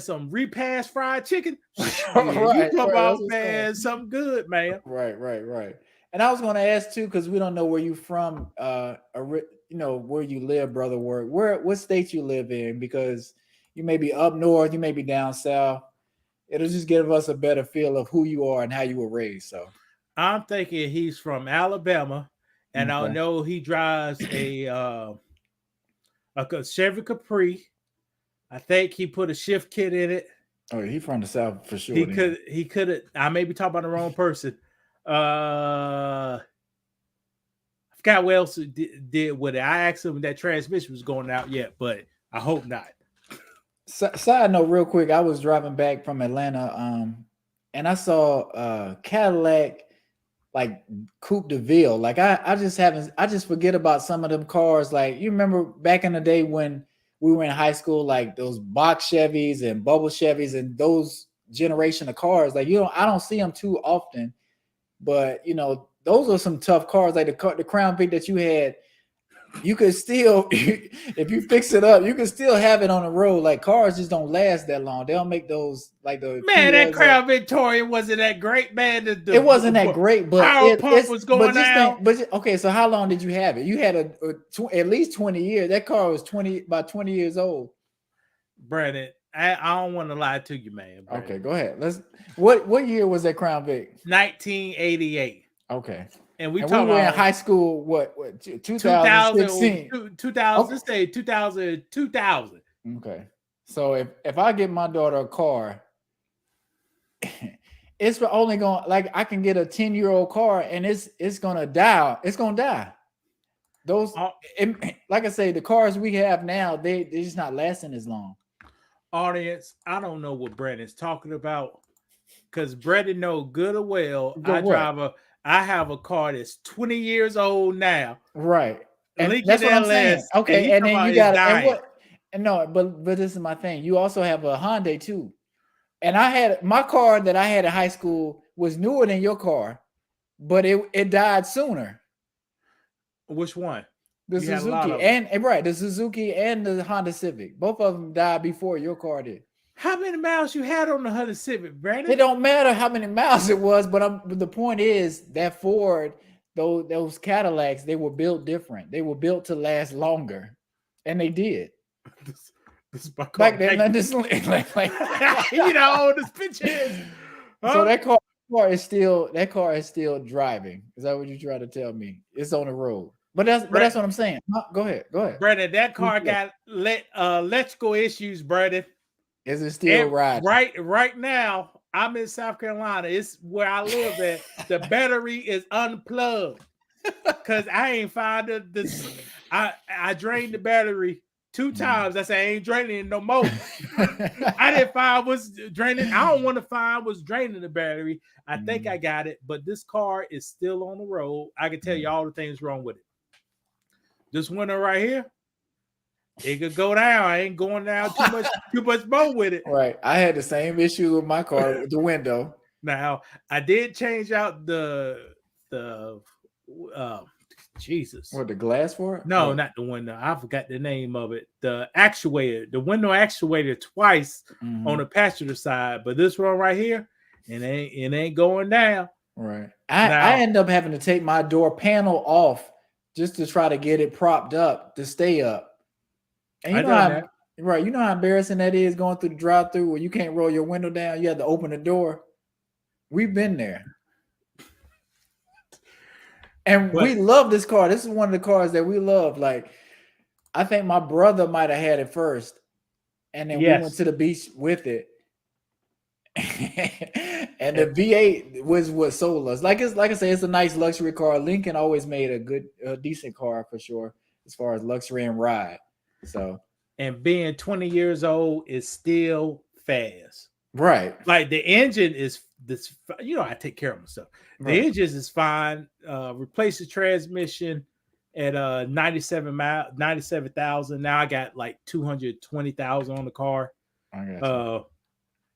some repast fried chicken. Yeah, you right. talk That's about what's saying. man, something good, man. Right. And I was going to ask too, because we don't know where you from, where you live, brother. What state you live in? Because you may be up north, you may be down south. It'll just give us a better feel of who you are and how you were raised. So I'm thinking he's from Alabama, and I okay. know he drives a Chevy Capri. I think he put a shift kit in it. Oh, he from the south for sure. He could. I may be talking about the wrong person. I forgot what else did with it. I asked him if that transmission was going out yet, but I hope not. Side note, real quick, I was driving back from Atlanta, and I saw Cadillac like Coupe de Ville. Like I just forget about some of them cars. Like you remember back in the day when we were in high school, like those box Chevys and bubble Chevys and those generation of cars. Like I don't see them too often, but those are some tough cars. Like the Crown Vic that you had. You could still, if you fix it up, you can still have it on the road. Like cars just don't last that long. They don't make those like the man. That Kias Crown Victoria wasn't that great, man. It wasn't that great, but power pump was going out. Okay, so how long did you have it? You had at least 20 years. That car was about 20 years old. Brandon, I don't want to lie to you, man. Brandon. Okay, go ahead. What year was that Crown Vic? 1988. Okay. And we were in high school, 2016? 2000, say 2000. Okay. So if I get my daughter a car, it's only going, like I can get a 10-year-old car and it's gonna die. It's gonna die. Those like I say, the cars we have now, they're just not lasting as long. Audience, I don't know what Brandon's talking about, because Brandon know good or well I have a car that's 20 years old now. Right. And that's what I'm saying. Okay. And then you got but this is my thing. You also have a Hyundai too. And my car that I had in high school was newer than your car, but it died sooner. Which one? The Suzuki the Suzuki and the Honda Civic. Both of them died before your car did. How many miles you had on the Honda Civic, Brandon? It don't matter how many miles it was, but the point is that Ford, those Cadillacs, they were built different. They were built to last longer, and they did. This is my car. Back then, this picture is. Huh? So that car is still driving. Is that what you're trying to tell me? It's on the road. But that's what I'm saying. Go ahead. Brandon, that car got electrical issues, Brandon. Is it still riding? Right now, I'm in South Carolina. It's where I live at. The battery is unplugged because I ain't find this. I drained the battery 2 times. I said I ain't draining it no more. I didn't find what's draining. I don't want to find what's draining the battery. I think I got it, but this car is still on the road. I can tell you all the things wrong with it. This window right here, it could go down. I ain't going down too much more with it. Right. I had the same issue with my car with the window. Now I did change out the Jesus. What, the glass for it? No, not the window. I forgot the name of it. The actuator, the window actuator twice on the passenger side, but this one right here, it ain't going down. Right. I end up having to take my door panel off just to try to get it propped up to stay up. And you know how embarrassing that is going through the drive-through where you can't roll your window down. You have to open the door. We've been there. And we love this car. This is one of the cars that we love. Like, I think my brother might have had it first. And then we went to the beach with it. And the V8 was what sold us. Like I say, it's a nice luxury car. Lincoln always made a decent car for sure, as far as luxury and ride. So, and being 20 years old is still fast. Right. Like the engine is this, I take care of myself. The engine is fine. Replace the transmission at 97,000. Now I got like 220,000 on the car.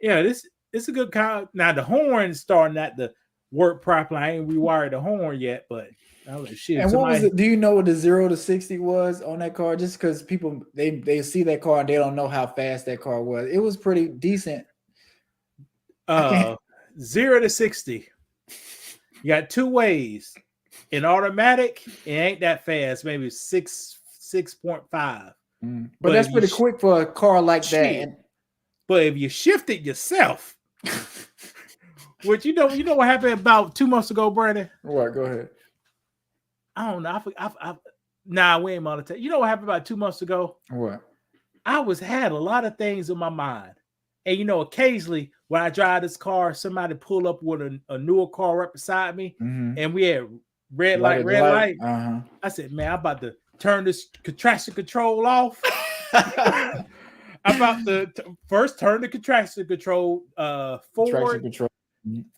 Yeah, this it's a good car. Now the horn's starting not to work properly. I ain't rewired the horn yet, but I was like, shit. And what was Somebody it? Do you know what the 0 to 60 was on that car? Just because people they see that car and they don't know how fast that car was. It was pretty decent. I can't. 0 to 60. You got two ways. In automatic, it ain't that fast, maybe 6.5. But that's if pretty you quick for a car like that. shit. And But if you shift it yourself, which you know what happened about 2 months ago, Brandon? what? Go ahead. I don't know. Nah, we ain't monetized. You know what happened about 2 months ago? What? I had a lot of things in my mind. And occasionally when I drive this car, somebody pull up with a newer car right beside me, and we had red light. Uh-huh. I said, man, I'm about to turn this traction control off. I'm about to first turn the traction control. Traction control.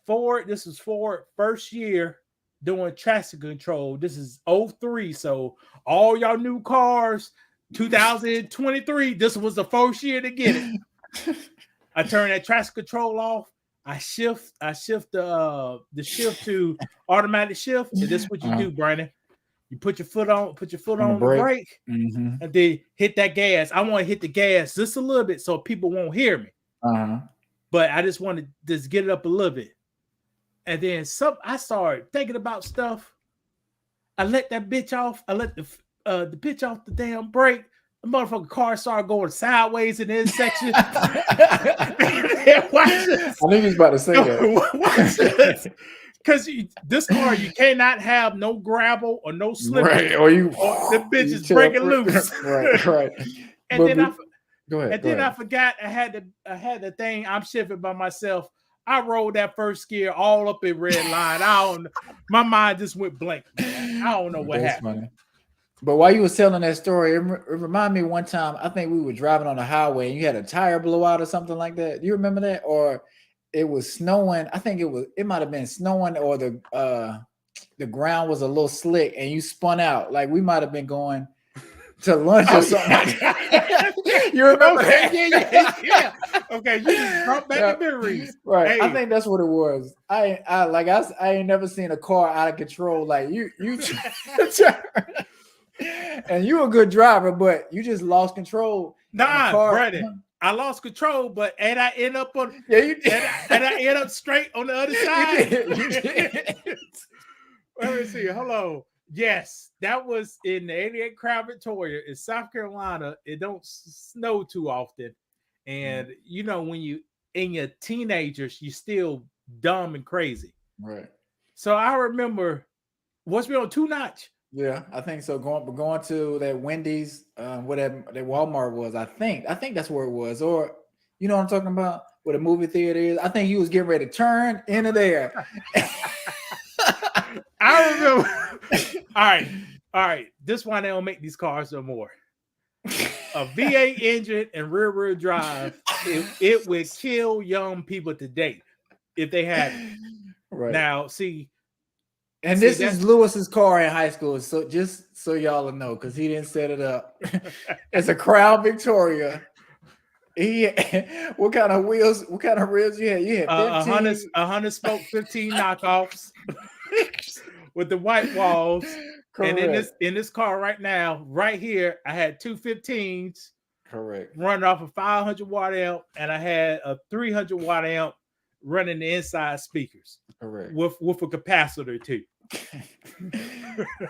Ford, this is Ford first year doing traction control. This is 03. So all y'all new cars, 2023, this was the first year to get it. I turn that traction control off. I shift the shift to automatic shift. And this is what you do, Brandon. You put your foot on the brake, and then hit that gas. I want to hit the gas just a little bit so people won't hear me. But I just want to just get it up a little bit. And then I started thinking about stuff. I let that bitch off. I let the bitch off the damn brake. The motherfucking car started going sideways in the intersection. Watch this. I think he's about to say that. Watch this. Because this car, you cannot have no gravel or no slip. Right. Or the bitch is breaking loose. Right. And then go ahead. I forgot I had the thing. I'm shifting by myself. I rolled that first gear all up in red line. My mind just went blank. I don't know what happened. Funny. But while you was telling that story, it reminded me one time, I think we were driving on the highway and you had a tire blowout or something like that. Do you remember that? Or it was snowing. I think it might have been snowing, or the ground was a little slick and you spun out. Like we might have been going to lunch or something. You remember that? Yeah. Okay, you just brought back the memories. Right. Hey. I think that's what it was. I ain't never seen a car out of control. Like you and you a good driver, but you just lost control. Nah, Brandon. I lost control, and I end up on you did. And I end up straight on the other side. You did. Let me see. Hello. Yes, that was in the 88 Crown Victoria in South Carolina. It don't snow too often. And when you in your teenagers, you still dumb and crazy. Right. So I remember, was we on 2-notch? Yeah, I think so. Going to that Wendy's, whatever that Walmart was. I think that's where it was. Or you know what I'm talking about? Where the movie theater is. I think he was getting ready to turn into there. I remember. All right. This why they don't make these cars no more. A V8 engine and rear drive, it would kill young people today if they had it. Right. Now, see. And this is Lewis's car in high school. So just so y'all know, because he didn't set it up. It's a Crown Victoria. What kind of wheels you had? You had 15? 100 Spoke 15 knockoffs with the white walls. Correct. And in this car right now, right here, I had two 15s. Correct. Running off a 500 watt amp, and I had a 300 watt amp running the inside speakers. Correct. With a capacitor too.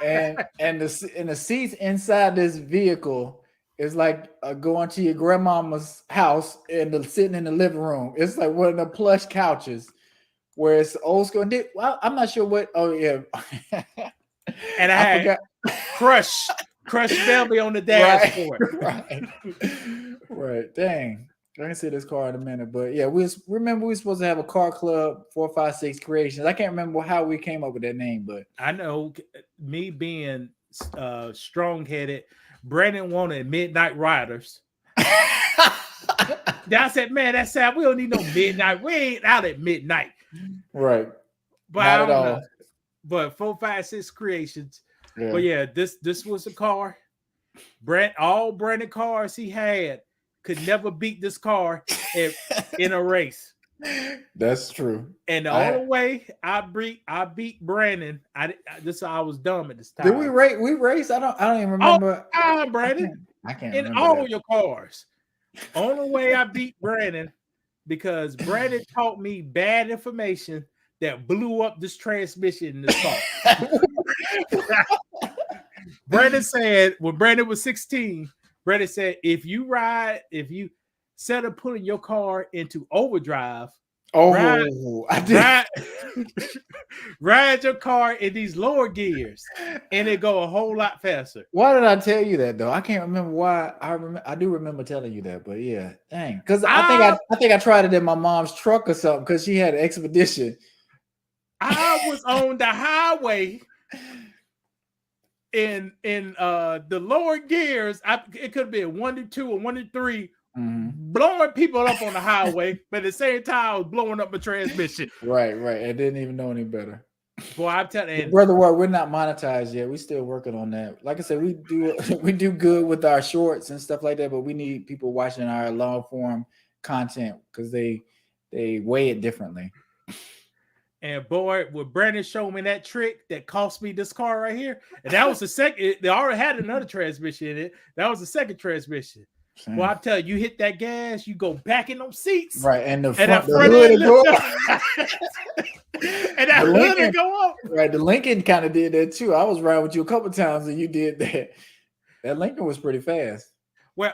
and the seats inside this vehicle is like going to your grandmama's house and sitting in the living room. It's like one of the plush couches where it's old school. Well, I'm not sure what. Oh yeah. And I had Crush Belby on the dashboard. Right. Dang. I can see this car in a minute, but yeah, we were supposed to have a car club, 456 Creations. I can't remember how we came up with that name, but I know me being strong-headed, Brandon wanted Midnight Riders. I said, man, that's sad. We don't need no midnight. We ain't out at midnight. Right. But not at all. But 456 Creations. Yeah. But yeah, this was a car. All Brandon cars he had could never beat this car. in a race. That's true. And the only way I beat Brandon, I was dumb at this time. Did we rate? We raced? I don't even remember. Brandon. I can't in remember all that. your cars. Only way I beat Brandon because Brandon taught me bad information that blew up this transmission in this car. Brandon said when Brandon was 16, Brandon said if you set up putting your car into overdrive, ride your car in these lower gears and it go a whole lot faster. Why did I tell you that though? I can't remember why. I do remember telling you that, but yeah, dang. Because I think I tried it in my mom's truck or something because she had an Expedition. I was on the highway in the lower gears. It could have been 1 to 2 or 1 to 3. Mm-hmm. Blowing people up on the highway, but at the same time, I was blowing up my transmission. Right. I didn't even know any better. Boy, I'm telling you, brother, we're not monetized yet. We're still working on that. Like I said, we do good with our shorts and stuff like that, but we need people watching our long form content because they weigh it differently. And boy, when Brandon showed me that trick that cost me this car right here, and that was the second. They already had another transmission in it. That was the second transmission. Well, I tell you, hit that gas, you go back in those seats, right? And the front hood go up, and that hood go up. Right, the Lincoln kind of did that too. I was riding with you a couple times, and you did that. That Lincoln was pretty fast. Well,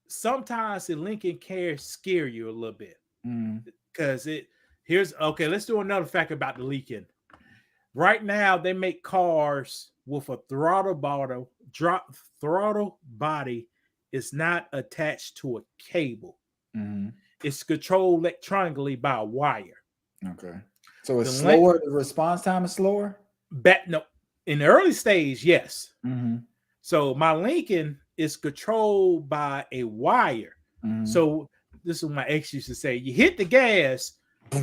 sometimes the Lincoln can scare you a little bit because let's do another fact about the Lincoln. Right now, they make cars with a throttle body. It's not attached to a cable. Mm-hmm. It's controlled electronically by a wire. Okay. So it's slower. The response time is slower? In the early stage, yes. Mm-hmm. So my Lincoln is controlled by a wire. Mm-hmm. So this is what my ex used to say. You hit the gas,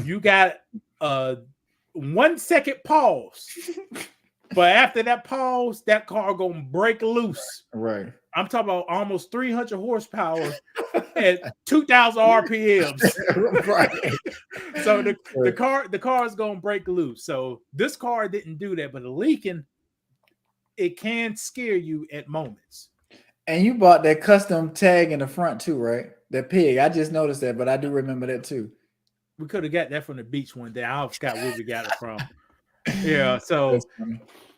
you got a 1 second pause. But after that pause, that car gonna break loose. Right. I'm talking about almost 300 horsepower at 2,000 RPMs. Right. So the car is gonna break loose. So this car didn't do that, but the Lincoln, it can scare you at moments. And you bought that custom tag in the front too, right? That pig. I just noticed that, but I do remember that too. We could have got that from the beach one day. I forgot where we got it from. Yeah, so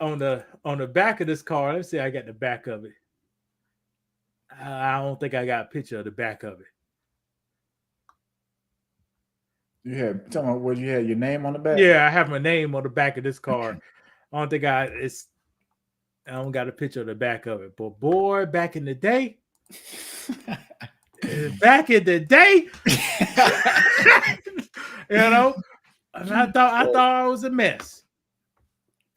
on the back of this car, let's see, I got the back of it. I don't think I got a picture of the back of it. You had tell me what you had your name on the back? Yeah, I have my name on the back of this car. I don't think I don't got a picture of the back of it. But boy, back in the day, you know, I thought I was a mess.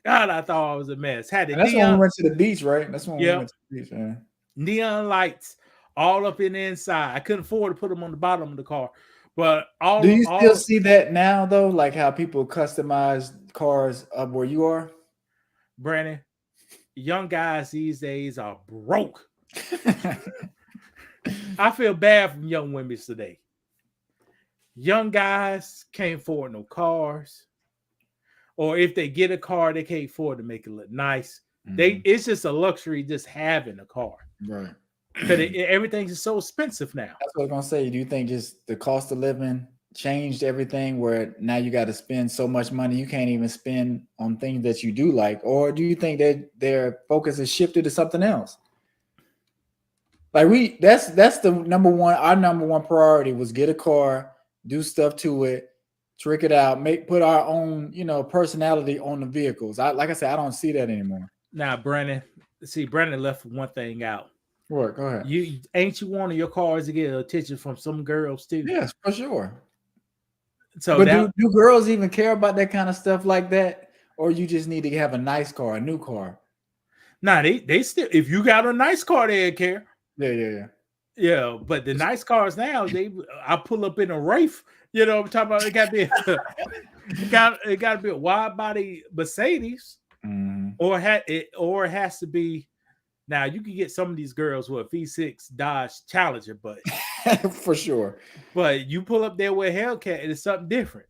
God, I thought I was a mess. That's when we went to the beach, right? That's when we went to the beach. Yeah. Neon lights all up in the inside. I couldn't afford to put them on the bottom of the car, but do you still see that now though? Like how people customize cars up where you are, Brandon? Young guys these days are broke. I feel bad for young women today. Young guys can't afford no cars. Or if they get a car, they can't afford to make it look nice. Mm-hmm. It's just a luxury just having a car. Right. Because everything's just so expensive now. That's what I was going to say. Do you think just the cost of living changed everything where now you got to spend so much money you can't even spend on things that you do like? Or do you think that their focus has shifted to something else? Like that's the number one. Our number one priority was get a car, do stuff to it, trick it out, put our own, personality on the vehicles. Like I said, I don't see that anymore. Now, Brandon left one thing out. What? Go ahead. You one of your cars to get attention from some girls too? Yes, for sure. So, but do girls even care about that kind of stuff like that, or you just need to have a nice car, a new car? Nah, they still. If you got a nice car, they care. Yeah. But the nice cars now, I pull up in a Wraith. I'm talking about. It got to be a wide body Mercedes, or it has to be. Now you can get some of these girls with a V6 Dodge Challenger, but For sure. But you pull up there with a Hellcat, it's something different.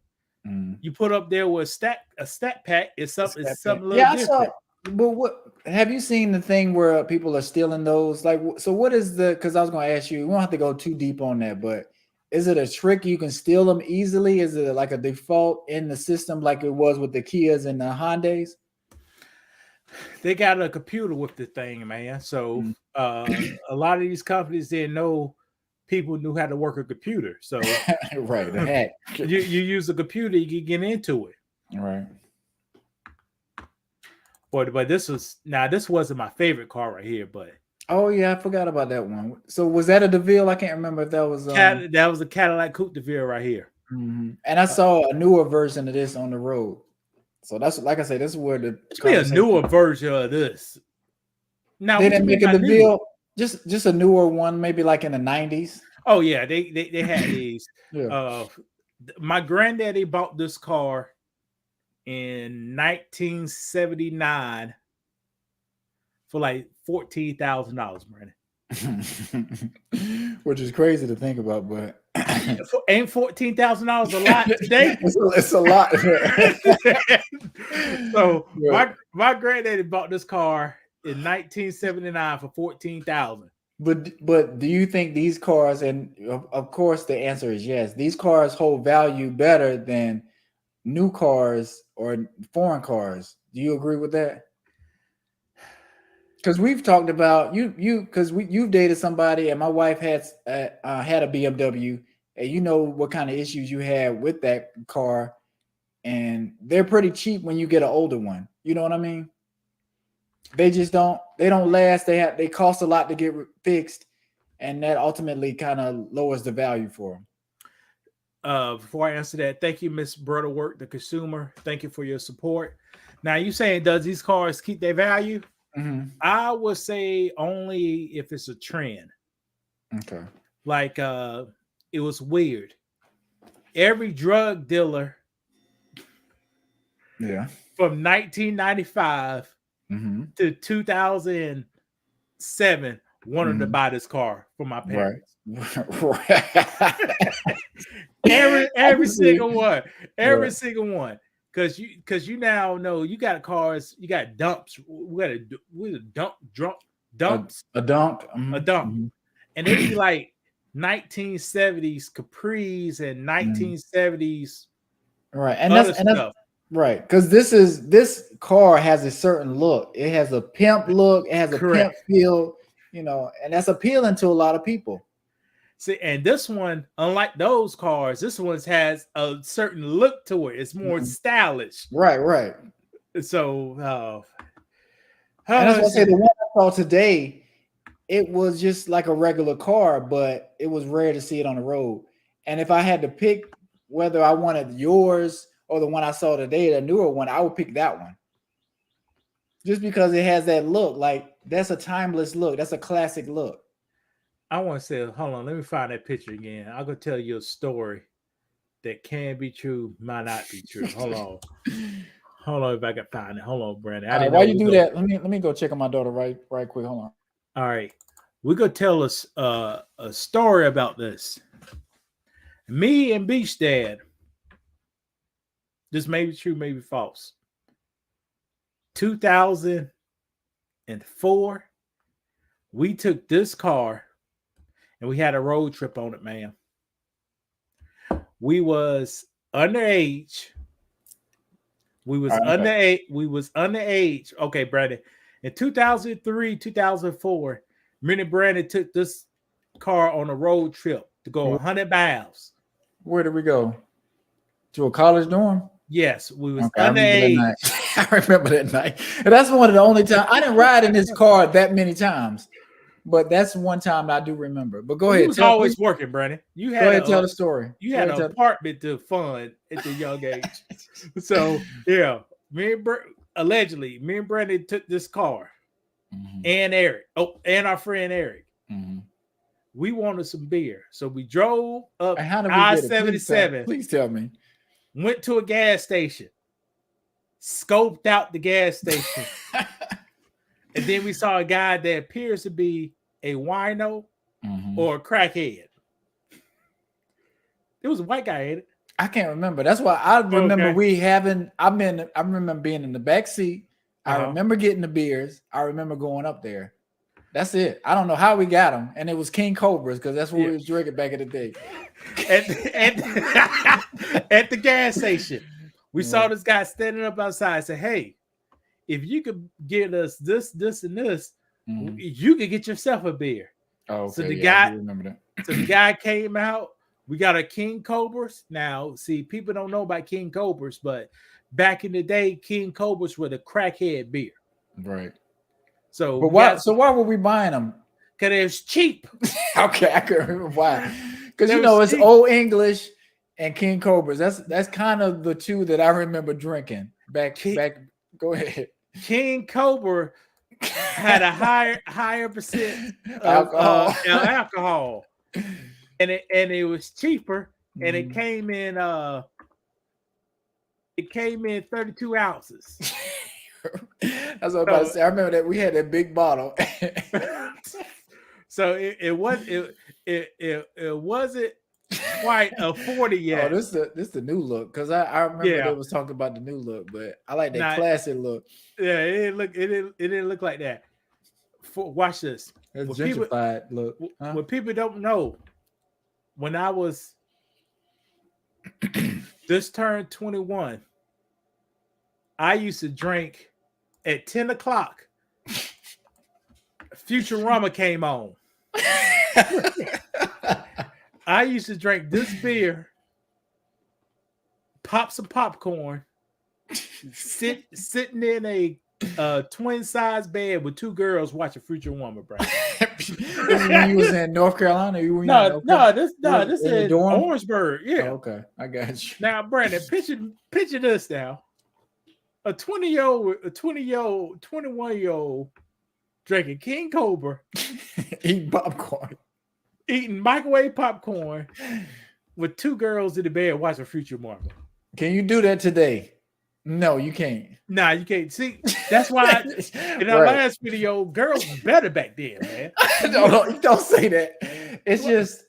You put up there with a stat pack, it's something a little Yeah, I different. saw. But what have you seen the thing where people are stealing those? Like, so what is the? Because I was going to ask you. We don't have to go too deep on that, but is it a trick you can steal them easily? Is it like a default in the system, like it was with the Kias and the Hondas? They got a computer with the thing, man. So a lot of these companies didn't know people knew how to work a computer. So Right, the hack. you use a computer, you can get into it. Right. But this wasn't my favorite car right here, but Oh yeah, I forgot about that one. So was that a DeVille? I can't remember if that was. that was a Cadillac Coupe de Ville right here. And I saw a newer version of this on the road. So that's like I said, this is where the It's be a newer version of this. Now they didn't make a DeVille, just a newer one, maybe like in the 90s. Oh yeah, they had these. Yeah. My granddaddy bought this car in 1979 for like $14,000, Brandon. Which is crazy to think about, but ain't $14,000 a lot today? It's a lot. So my granddaddy bought this car in 1979 for $14,000. But do you think these cars, and of course the answer is yes, these cars hold value better than new cars or foreign cars? Do you agree with that? Because we've talked about you've dated somebody, and my wife had a BMW, and you know what kind of issues you had with that car, and they're pretty cheap when you get an older one. You know what I mean? They just don't last. They cost a lot to get fixed, and that ultimately kind of lowers the value for them. Before I answer that, thank you, Miss Butterworth, the consumer. Thank you for your support. Now, you saying does these cars keep their value? Mm-hmm. I would say only if it's a trend. Okay. Like it was weird. Every drug dealer, yeah, from 1995 to 2007 wanted to buy this car for my parents. Right. every single one. Every single one. Because you now know you got cars, you got dumps. We got a dumps. A dump. A dump. And they be like 1970s Capris and 1970s. Right. And that's right. Because this car has a certain look. It has a pimp look, it has a pimp feel, and that's appealing to a lot of people. See, and this one, unlike those cars, this one has a certain look to it. It's more stylish. Right. So, and that's what I say. The one I saw today, it was just like a regular car, but it was rare to see it on the road. And if I had to pick whether I wanted yours or the one I saw today, the newer one, I would pick that one. Just because it has that look, like that's a timeless look. That's a classic look. I want to say, hold on, let me find that picture again. I'm gonna tell you a story that can be true, might not be true. Hold on if I can find it. Hold on, Brandon. While you do that, let me go check on my daughter right quick. Hold on. All right, we're gonna tell us a story about this. Me and Beach Dad. This may be true, maybe false. 2004, we took this car. And we had a road trip on it, man. We was underage. We was underage. Okay, Brandon. In 2003, 2004, me and Brandon took this car on a road trip to go 100 miles. Where did we go? To a college dorm? Yes, we was underage. I remember that night. And that's one of the only times I didn't ride in this car that many times. But that's one time I do remember. But go ahead. You was always working, Brandon. You had go ahead, tell the story. You had an apartment to fund at the young age. So yeah, allegedly, me and Brandon took this car, and Eric. Oh, and our friend Eric. We wanted some beer, so we drove up I-77. Please tell me. Went to a gas station, scoped out the gas station, and then we saw a guy that appears to be a wino or a crackhead. It was a white guy, ain't it? I can't remember. That's why I remember Okay. I remember being in the back seat. I Uh-huh. remember getting the beers. I remember going up there. That's it. I don't know how we got them. And it was King Cobras because that's what Yeah. we was drinking back in the day. At the gas station, we Yeah. saw this guy standing up outside. Said, "Hey, if you could get us this, this, and this, Mhm. you could get yourself a beer." Oh, okay. So the Yeah, I guy, do remember that. so the guy came out. We got a King Cobras. Now, see, people don't know about King Cobras, but back in the day, King Cobras were the crackhead beer. Right. So But we got why were we buying them? because it was cheap. Okay, I couldn't remember why. Because It you know was it's cheap. Old English and King Cobras. That's kind of the two that I remember drinking back. Go ahead. King Cobra had a higher percent of Alcohol. alcohol, and it was cheaper, and it Mhm. came in 32 ounces. That's what I was about to say. I remember that we had that big bottle. So it wasn't quite a 40 yet. Oh, this the new look because I remember Yeah. they was talking about the new look, but I like that Nah, classic look. Yeah, it didn't look like that. Watch this. That's What people gentrified look. Huh? what people don't know, when I was just turned 21, I used to drink at 10 o'clock. Futurama came on. I used to drink this beer, pop some popcorn, sitting in a twin size bed with two girls watching Futurama, bro. This is when you was in North Carolina. You were in No, North this in the is dorm? Orangeburg. Yeah. Oh, okay, I got you. Now, Brandon, picture this now. A 21-year-old drinking King Cobra, Eating popcorn. eating microwave popcorn with two girls in the bed watching Futurama. Can you do that today? No, you can't. Nah, you can't see. That's why in our last video, girls was better back then, man. No, don't say that. It's just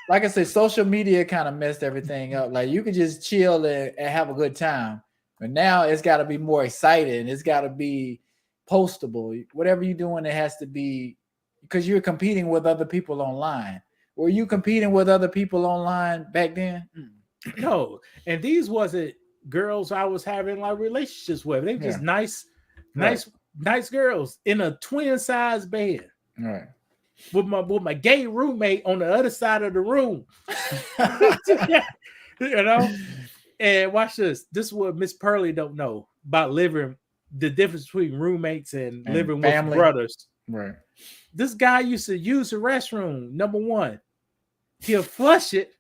like I said, social media kind of messed everything up. Like you could just chill and have a good time, but now it's got to be more exciting. It's got to be postable. Whatever you're doing, it has to be because you're competing with other people online. Were you competing with other people online back then? No, and these wasn't girls I was having like relationships with. They were just nice girls in a twin size bed. Right. With my gay roommate on the other side of the room. You know? And watch this. This is what Miss Pearly don't know about living, the difference between roommates and living family. With brothers. Right. This guy used to use the restroom. Number one, he'll flush it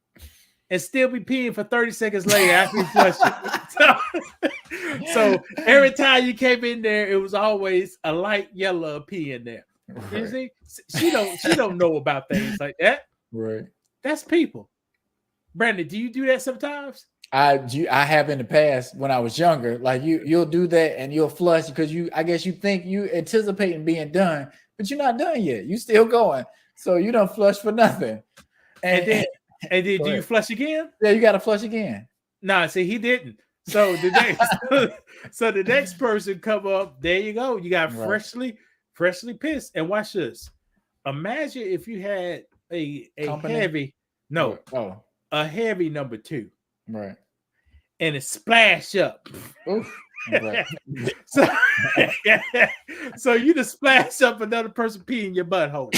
and still be peeing for 30 seconds later after he flushed it. So every time you came in there, it was always a light yellow pee in there. Right. You see, she don't know about things like that. Right. That's people. Brandon, do you do that sometimes? I have in the past when I was younger. Like you'll do that and you'll flush because I guess you think you anticipating being done, but you're not done yet. You still going, so you don't flush for nothing. And then do you flush again? Yeah, you got to flush again. Nah, see, he didn't. So the next person come up. There you go. You got freshly pissed. And watch this. Imagine if you had a heavy a heavy number two. Right. And it splash up. Oof. Right. So you just splash up another person pee in your butthole.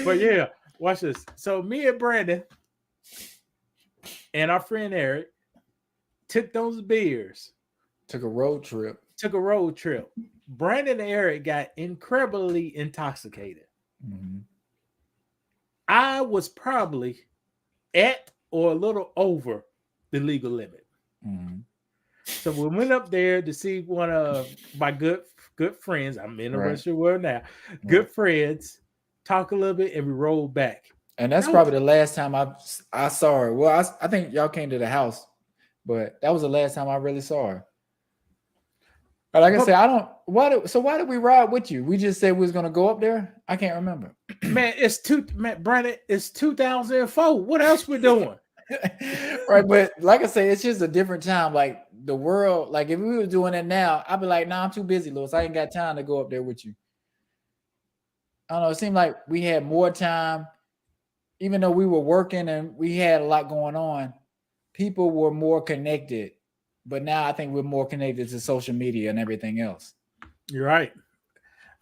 But yeah, watch this. So me and Brandon and our friend Eric took those beers. Took a road trip. Brandon and Eric got incredibly intoxicated. Mm-hmm. I was probably at or a little over the legal limit. Mm-hmm. So we went up there to see one of my good friends. I'm in the restaurant world now. Good friends. Talk a little bit, and we rolled back. And that's probably the last time I saw her. Well, I think y'all came to the house, but that was the last time I really saw her. But like I said, why did we ride with you? We just said we was gonna go up there. I can't remember. Man, Brandon, it's 2004. What else we doing? Right, but like I say, it's just a different time. Like the world, like if we were doing it now, I'd be like, nah, I'm too busy, Lewis. I ain't got time to go up there with you. I don't know. It seemed like we had more time, even though we were working and we had a lot going on. People were more connected, but now I think we're more connected to social media and everything else. You're right.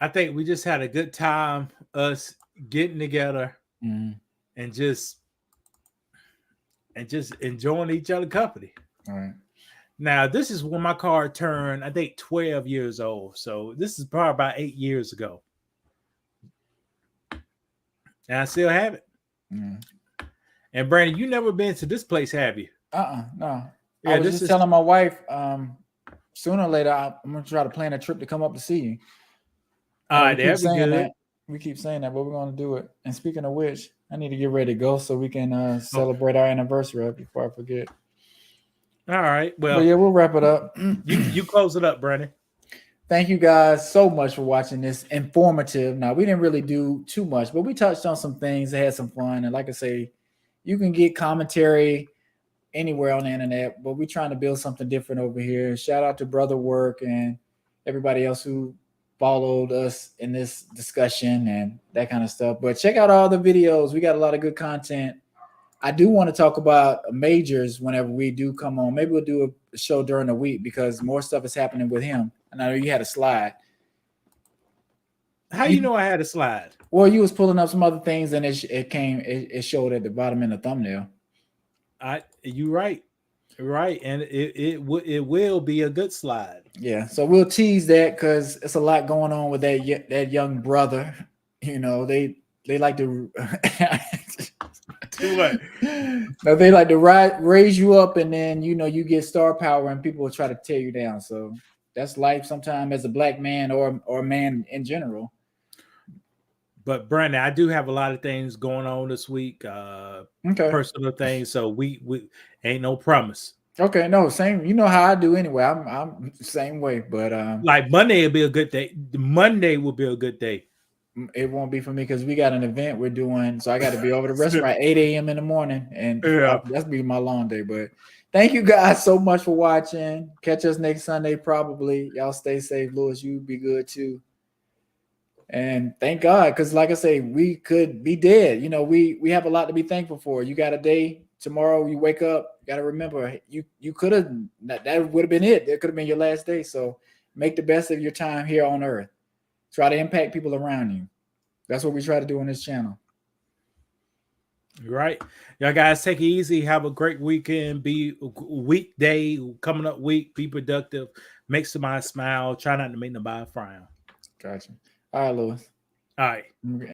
I think we just had a good time, us getting together Mhm. and just enjoying each other's company. All right. Now, this is when my car turned, I think, 12 years old. So this is probably about 8 years ago. And I still have it. Mhm. And Brandon, you never been to this place, have you? No. Yeah, I was this just is telling my wife, sooner or later, I'm gonna try to plan a trip to come up to see you. all right, We keep that'd be saying good. that. We keep saying that, but we're gonna do it. And speaking of which, I need to get ready to go so we can celebrate our anniversary before I forget. All right. But Well, yeah, we'll wrap it up. you close it up, Brandon. Thank you guys so much for watching this informative. Now, we didn't really do too much, but we touched on some things that had some fun. And like I say, you can get commentary anywhere on the internet, but we're trying to build something different over here. Shout out to Brother Work and everybody else who followed us in this discussion and that kind of stuff. But check out all the videos. We got a lot of good content. I do want to talk about majors whenever we do come on. Maybe we'll do a show during the week because more stuff is happening with him. And I know you had a slide. How you know I had a slide? Well, you was pulling up some other things and it showed at the bottom in the thumbnail. You right. Right. And it will be a good slide. Yeah. So we'll tease that because it's a lot going on with that young brother. You know, they like to Do what? No, they like to raise you up, and then you get star power, and people will try to tear you down. So that's life sometimes as a black man or a man in general. But Brandon, I do have a lot of things going on this week, Okay. personal things. So we ain't no promise. Okay, no, same. You know how I do anyway. I'm the same way, but like Monday will be a good day. Monday will be a good day. It won't be for me because we got an event we're doing, so I got to be over the restaurant 8 a.m. in the morning, and that's be my long day. But thank you guys so much for watching. Catch us next Sunday, probably. Y'all stay safe, Lewis. You be good too. And thank God, because like I say, we could be dead. We have a lot to be thankful for. You got a day tomorrow. You wake up. You got to remember, you could have that would have been it. That could have been your last day. So make the best of your time here on Earth. Try to impact people around you. That's what we try to do on this channel. Right. Y'all guys take it easy. Have a great weekend. Be weekday, coming up week. Be productive. Make somebody smile. Try not to make nobody frown. Gotcha. All right, Lewis. All right.